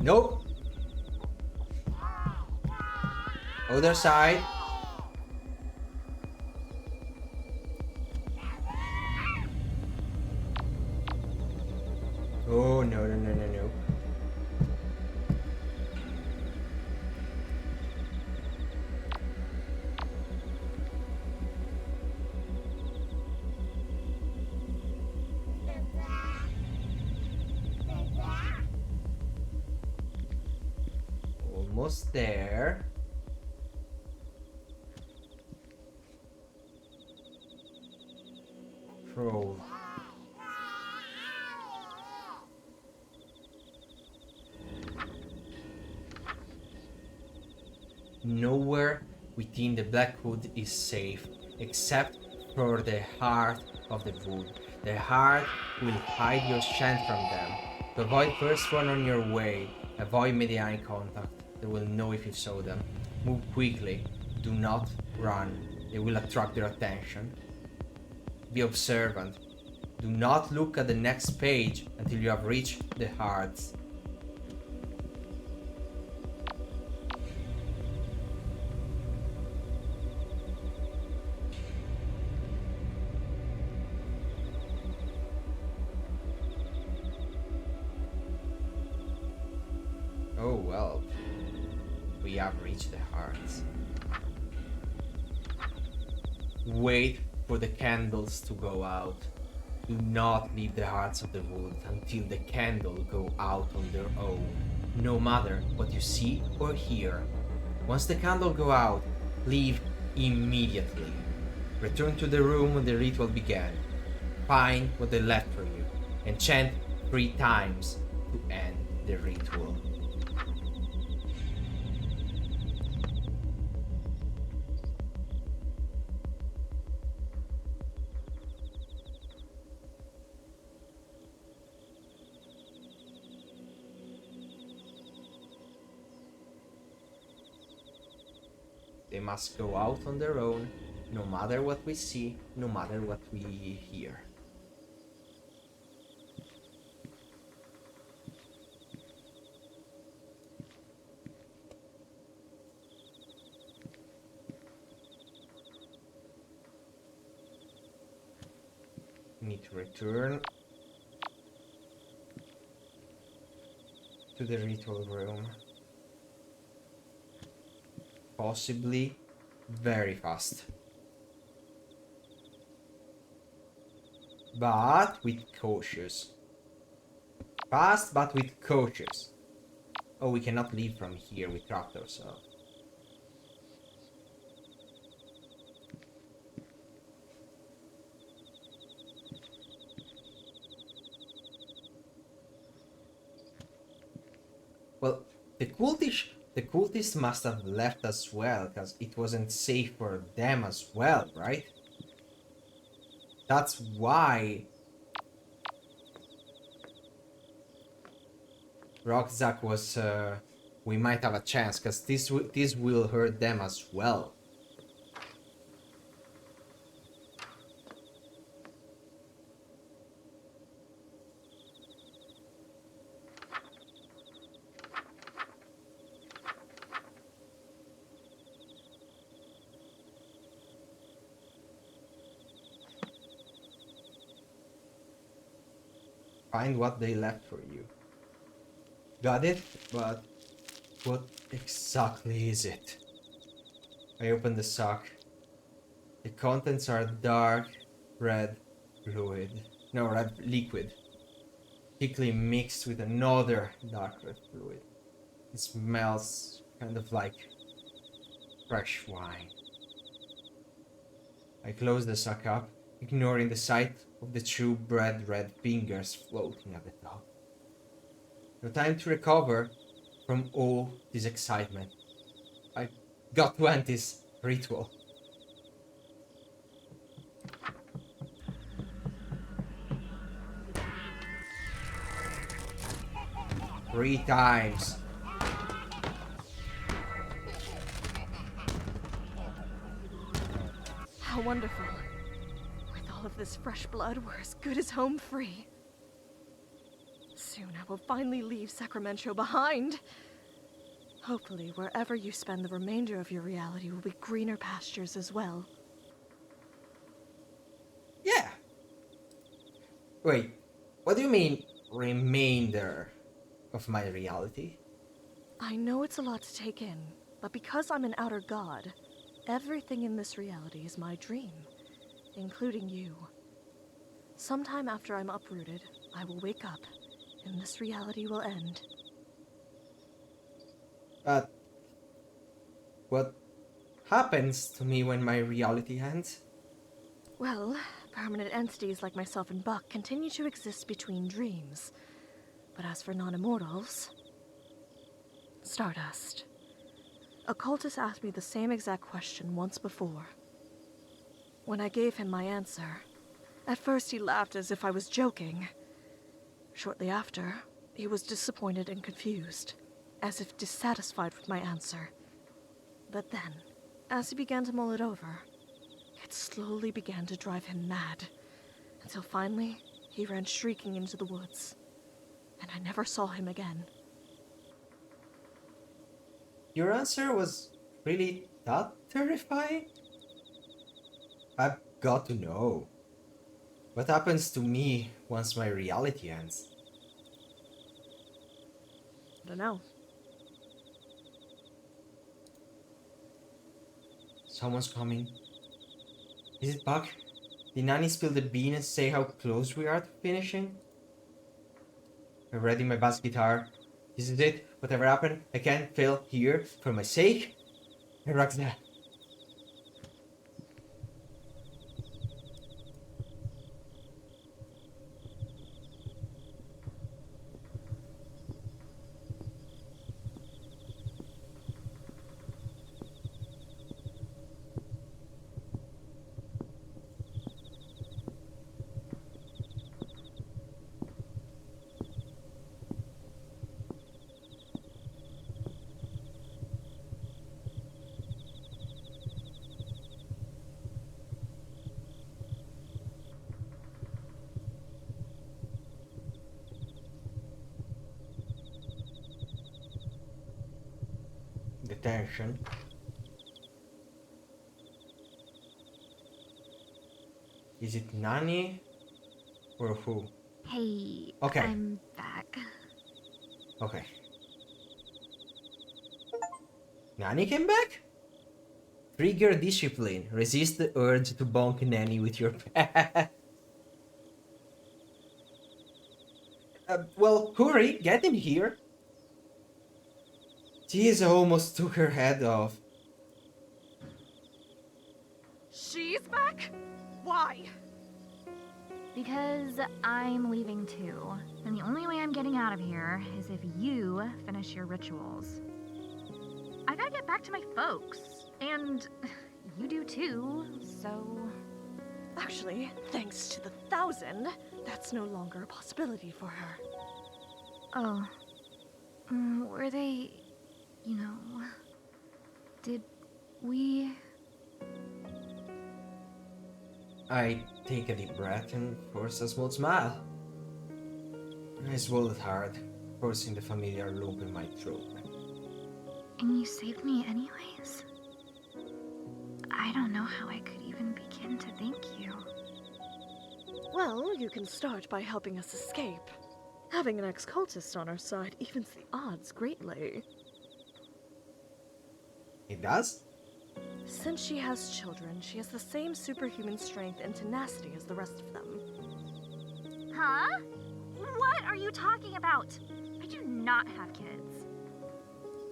Nope. Other side. Oh, no, no, no, no, no. Almost there. Pro. Nowhere within the Blackwood is safe, except for the heart of the wood. The heart will hide your scent from them. To avoid first one on your way, avoid making eye contact. They will know if you saw them. Move quickly. Do not run. They will attract their attention. Be observant. Do not look at the next page until you have reached the hearts. Oh well, we have reached the hearts. Wait for the candles to go out. Do not leave the hearts of the wood until the candle go out on their own, no matter what you see or hear. Once the candle go out, leave immediately. Return to the room when the ritual began. Find what they left for you, and chant 3 times to end the ritual. They must go out on their own, no matter what we see, no matter what we hear. Need to return to the ritual room. Possibly very fast. But with cautious. Fast but with cautious. Oh, we cannot leave from here with tractors, so. Well, the cultists must have left as well, because it wasn't safe for them as well, right? That's why Rhok'zan was, we might have a chance, because this will hurt them as well. Find what they left for you. Got it? But what exactly is it? I open the sack. The contents are dark red fluid. No, red liquid. Thickly mixed with another dark red fluid. It smells kind of like fresh wine. I close the sack up, ignoring the sight of the two bright red fingers floating at the top. No time to recover from all this excitement. I got to end this ritual. Three times. How wonderful. all of this fresh blood were as good as home free. Soon I will finally leave Sacramento behind. Hopefully, wherever you spend the remainder of your reality will be greener pastures as well. Yeah. Wait, what do you mean, remainder of my reality? I know it's a lot to take in, but because I'm an outer god, everything in this reality is my dream, including you. Sometime after I'm uprooted, I will wake up, and this reality will end. But what happens to me when my reality ends? Well, permanent entities like myself and Buck continue to exist between dreams. But as for non-immortals... Stardust. A cultist asked me the same exact question once before. When I gave him my answer, at first he laughed as if I was joking. Shortly after, he was disappointed and confused, as if dissatisfied with my answer. But then, as he began to mull it over, it slowly began to drive him mad, until finally, he ran shrieking into the woods, and I never saw him again. Your answer was really that terrifying? I've got to know. What happens to me once my reality ends? I don't know. Someone's coming. Is it Buck? Did Nanny spill the bean and say how close we are to finishing? I'm ready my bass guitar. This is it. Whatever happened, I can't fail here for my sake. And Rhok'zan. Detention. Is it Nani or who? Hey, Okay. I'm back. Okay. Nani came back? Trigger discipline. Resist the urge to bonk Nanny with your pet. Well, hurry, get in here. Jeez, I almost took her head off. She's back? Why? Because I'm leaving too. And the only way I'm getting out of here is if you finish your rituals. I gotta get back to my folks. And you do too, so... Actually, thanks to the 1,000, that's no longer a possibility for her. Oh. Were they... you know... Did we... I take a deep breath and force a small smile. I swallowed hard, forcing the familiar lump in my throat. And you saved me anyways? I don't know how I could even begin to thank you. Well, you can start by helping us escape. Having an ex-cultist on our side evens the odds greatly. It does? Since she has children, she has the same superhuman strength and tenacity as the rest of them. Huh? What are you talking about? I do not have kids.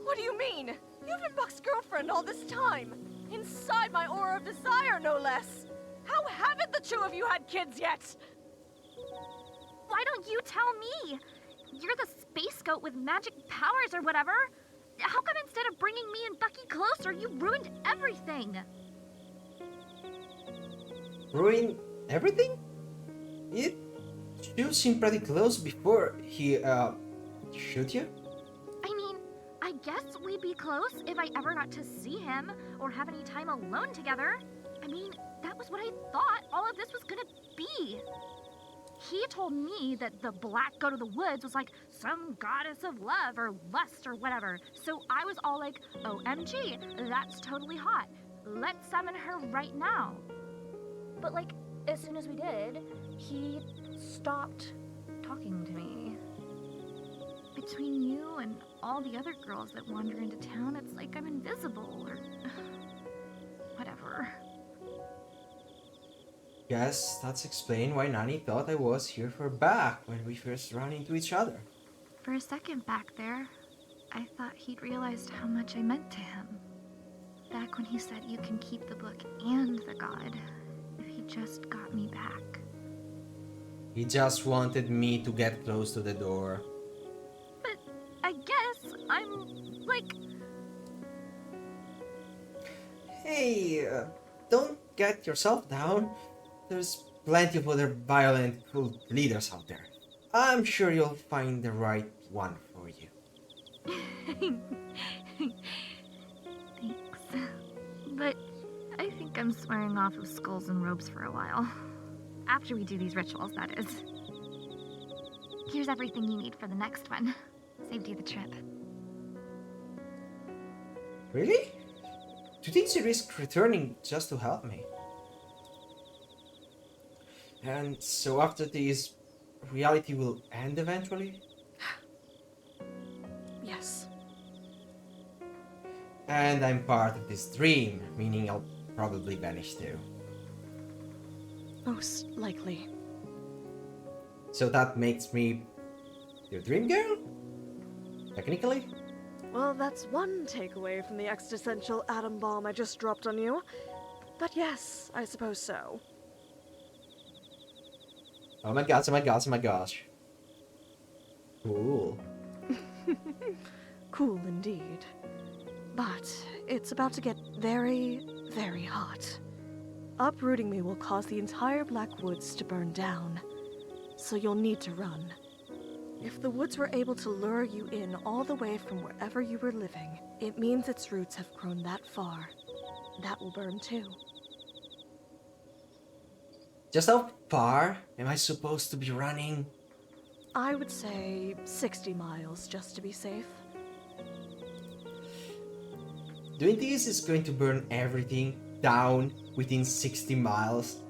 What do you mean? You've been Buck's girlfriend all this time! Inside my aura of desire, no less! How haven't the two of you had kids yet? Why don't you tell me? You're the space goat with magic powers or whatever. How come instead of bringing me and Bucky closer, you ruined everything? Ruin everything? It should seem pretty close before he, shoot you? I mean, I guess we'd be close if I ever got to see him or have any time alone together. I mean, that was what I thought all of this was gonna be. He told me that the black goat of the woods was like some goddess of love or lust or whatever. So I was all like, OMG, that's totally hot. Let's summon her right now. But like, as soon as we did, he stopped talking to me. Between you and all the other girls that wander into town, it's like I'm invisible or whatever. Guess that's explain why Nani thought I was here for back when we first ran into each other. For a second back there, I thought he'd realized how much I meant to him. Back when he said you can keep the book and the god, if he just got me back. He just wanted me to get close to the door. But I guess I'm like... Hey, don't get yourself down. There's plenty of other violent cult leaders out there. I'm sure you'll find the right one for you. Thanks. But I think I'm swearing off of skulls and robes for a while. After we do these rituals, that is. Here's everything you need for the next one. Saved you the trip. Really? Do you think you risk returning just to help me? And so after this, reality will end eventually? Yes. And I'm part of this dream, meaning I'll probably vanish too. Most likely. So that makes me your dream girl? Technically? Well, that's one takeaway from the existential atom bomb I just dropped on you. But yes, I suppose so. Oh my gosh, oh my gosh, oh my gosh. Cool. Cool indeed. But it's about to get very, very hot. Uprooting me will cause the entire Black Woods to burn down. So you'll need to run. If the woods were able to lure you in all the way from wherever you were living, it means its roots have grown that far. That will burn too. Just how far am I supposed to be running? I would say 60 miles just to be safe. Doing this is going to burn everything down within 60 miles.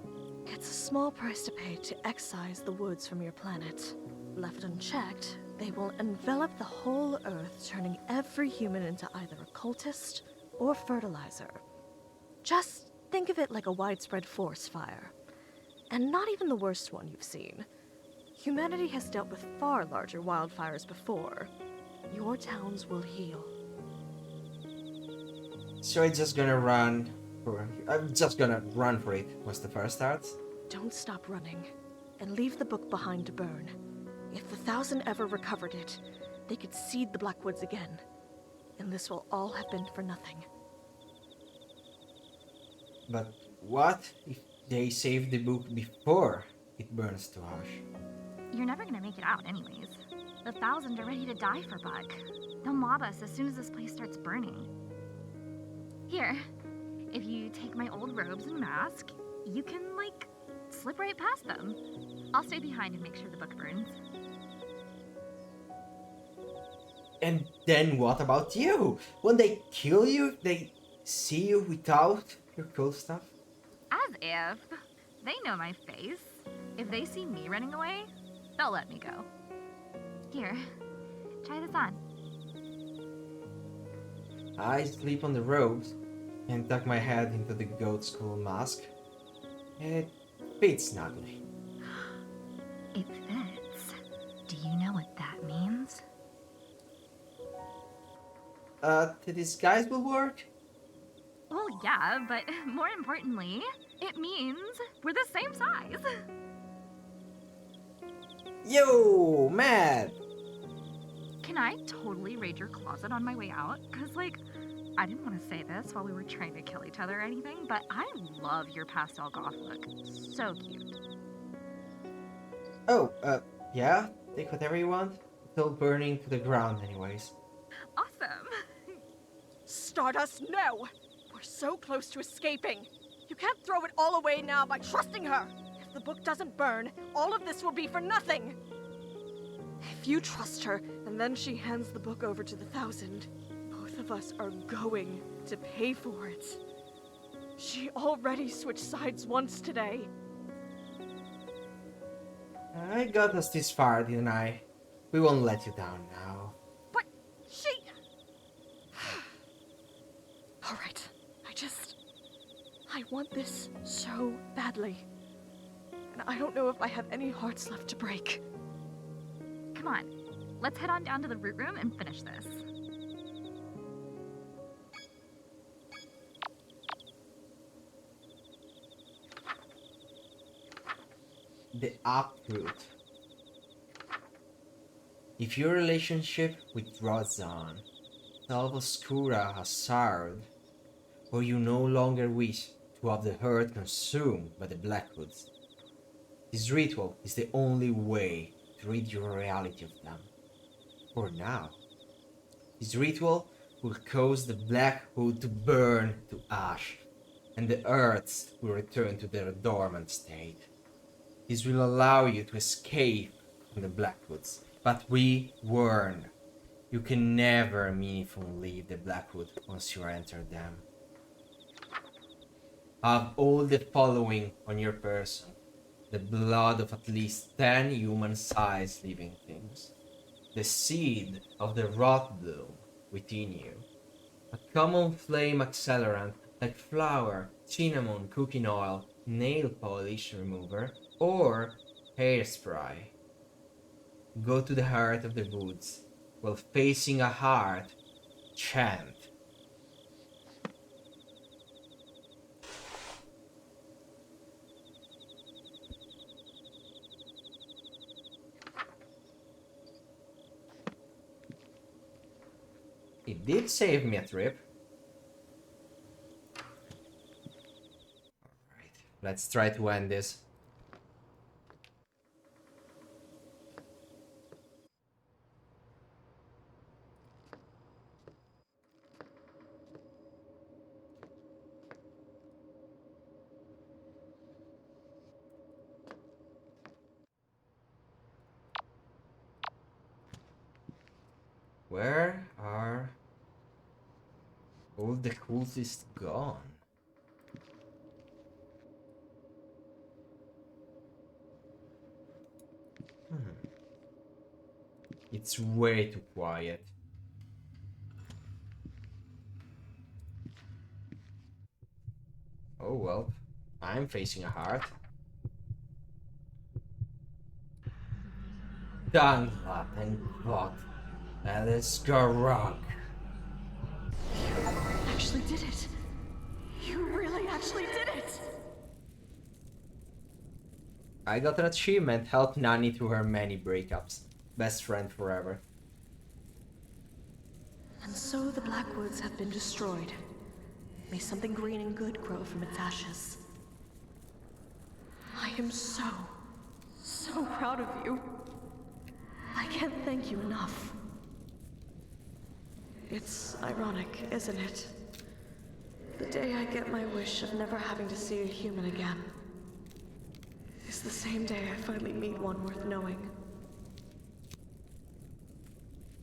It's a small price to pay to excise the woods from your planet. Left unchecked, they will envelop the whole Earth, turning every human into either a cultist or fertilizer. Just think of it like a widespread forest fire. And not even the worst one you've seen. Humanity has dealt with far larger wildfires before. Your towns will heal. So I'm just gonna run for it once the fire starts. Don't stop running, and leave the book behind to burn. If the 1,000 ever recovered it, they could seed the Blackwoods again. And this will all have been for nothing. But what if they save the book before it burns to ash? You're never gonna make it out anyways. The 1,000 are ready to die for Buck. They'll mob us as soon as this place starts burning. Here, if you take my old robes and mask, you can, like, slip right past them. I'll stay behind and make sure the book burns. And then what about you? When they kill you, they see you without your cool stuff? As if. They know my face. If they see me running away, they'll let me go. Here, try this on. I sleep on the robes and tuck my head into the goat skull mask. It fits snugly. It fits. Do you know what that means? The disguise will work? Well, yeah, but more importantly, it means we're the same size. Yo, Matt! Can I totally raid your closet on my way out? Because, like, I didn't want to say this while we were trying to kill each other or anything, but I love your pastel goth look. So cute. Oh, yeah? Take whatever you want. It's all burning to the ground anyways. Awesome. Stardust, no! We're so close to escaping. You You can't throw it all away now by trusting her! If the book doesn't burn, all of this will be for nothing! If you trust her, and then she hands the book over to the Thousand, both of us are going to pay for it. She already switched sides once today. I got us this far, didn't I? We won't let you down now. But she... Alright, I want this so badly. And I don't know if I have any hearts left to break. Come on, let's head on down to the root room and finish this. The uproot. If your relationship with Rhok'zan, Obscura has soured, or you no longer wish to have the earth consumed by the Blackwoods, this ritual is the only way to rid your reality of them. For now. This ritual will cause the Blackwood to burn to ash, and the earths will return to their dormant state. This will allow you to escape from the Blackwoods, but we warn, you can never meaningfully leave the Blackwood once you enter them. Have all the following on your person: the blood of at least 10 human-sized living things, the seed of the rot bloom within you, a common flame accelerant like flour, cinnamon, cooking oil, nail polish remover, or hairspray. Go to the heart of the woods, while facing a heart, chant. It did save me a trip. Alright, let's try to end this. Where are all the cultists gone? It's way too quiet. Oh well, I'm facing a heart. Done that and what? Let's go rock. You actually did it. You really actually did it. I got an achievement, help Nani through her many breakups. Best friend forever. And so the Blackwoods have been destroyed. May something green and good grow from its ashes. I am so proud of you. I can't thank you enough. It's ironic, isn't it? The day I get my wish of never having to see a human again is the same day I finally meet one worth knowing.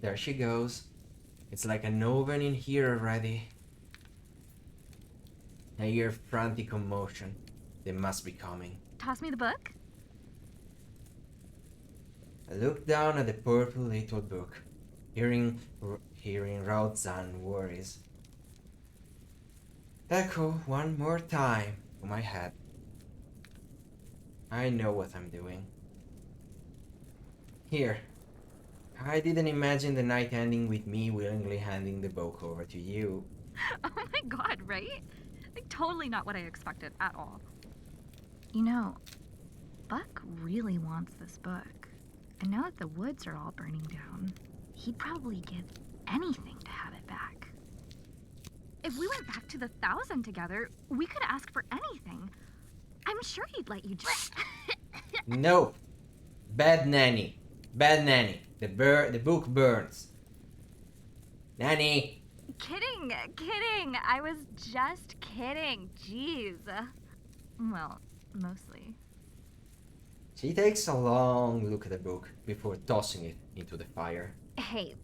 There she goes. It's like an oven in here already. I hear frantic commotion. They must be coming. Toss me the book. I look down at the purple little book, hearing Rhok'zan worries. Echo one more time to my head. I know what I'm doing. Here. I didn't imagine the night ending with me willingly handing the book over to you. Oh my god, right? Like, totally not what I expected at all. You know, Buck really wants this book. And now that the woods are all burning down, he'd probably give anything to have it back. If we went back to the 1000 together, we could ask for anything. I'm sure he'd let you just... No! Bad nanny. Bad nanny. The book burns. Nanny! Kidding. I was just kidding. Jeez. Well, mostly. She takes a long look at the book before tossing it into the fire. Hey,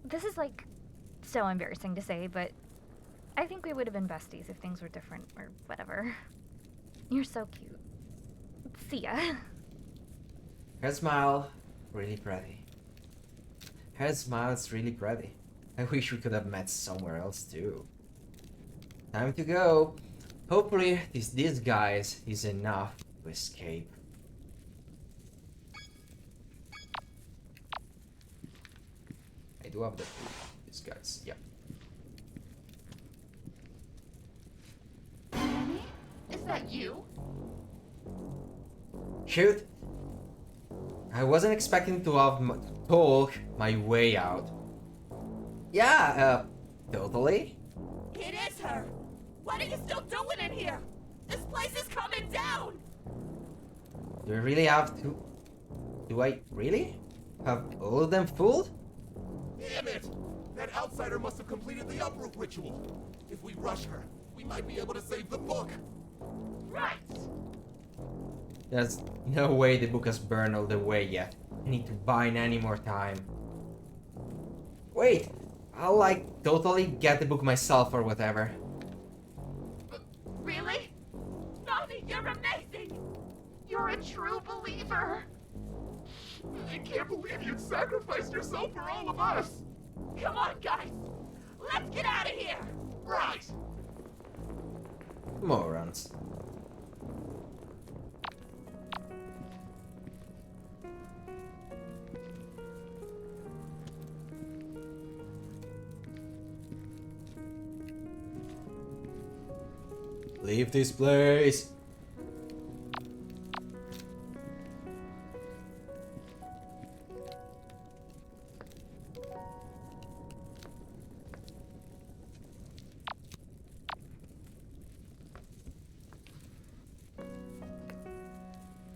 this is like so embarrassing to say, but I think we would have been besties if things were different or whatever. You're so cute. See ya. Her smile, really pretty. Her smile's really pretty. I wish we could have met somewhere else too. Time to go. Hopefully this disguise is enough to escape. I do have the disguise, yeah. Annie? Is that you? Shoot! I wasn't expecting to have talk my way out. Yeah, totally. It is her! What are you still doing in here? This place is coming down! Do I really have to? Do I really? Have all of them fooled? Damn it! That outsider must have completed the uproot ritual. If we rush her, we might be able to save the book. Right! There's no way the book has burned all the way yet. I need to buy any more time. Wait, I'll like totally get the book myself or whatever. Really? Nani, you're amazing! You're a true believer! I can't believe you sacrificed yourself for all of us! Come on, guys! Let's get out of here! Right! Morons. Leave this place.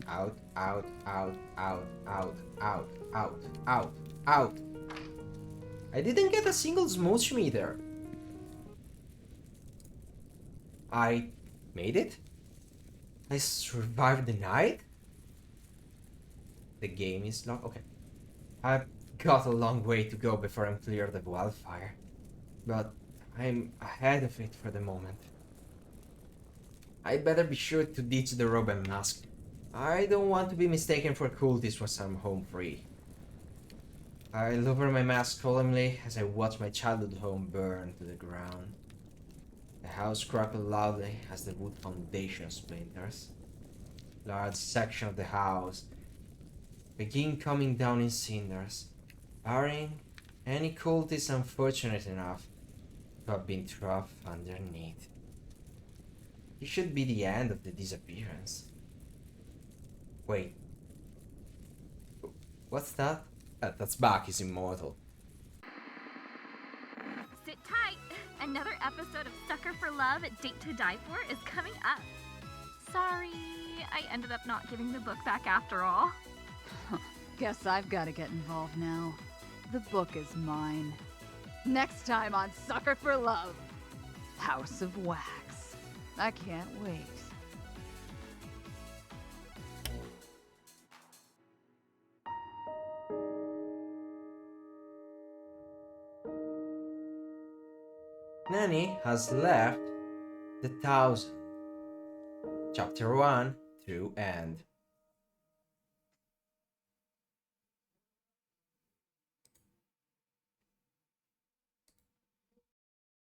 Out, out, out, out, out, out, out, out, out. I didn't get a single smooch meter. I made it? I survived the night? The game is long. Okay. I've got a long way to go before I'm clear of the wildfire. But I'm ahead of it for the moment. I better be sure to ditch the robe and mask. I don't want to be mistaken for cultists once I'm home free. I lower my mask solemnly as I watch my childhood home burn to the ground. The house crackled loudly as the wood foundation splinters. Large section of the house begin coming down in cinders, barring any cultist unfortunate enough to have been trapped underneath. It should be the end of the disappearance. Wait. What's that? That's Bach is immortal. Sit tight. Another episode of Sucker for Love, Date to Die For is coming up. Sorry, I ended up not giving the book back after all. Guess I've got to get involved now. The book is mine. Next time on Sucker for Love, House of Wax. I can't wait. Nanny has left the 1000. Chapter 1 through end.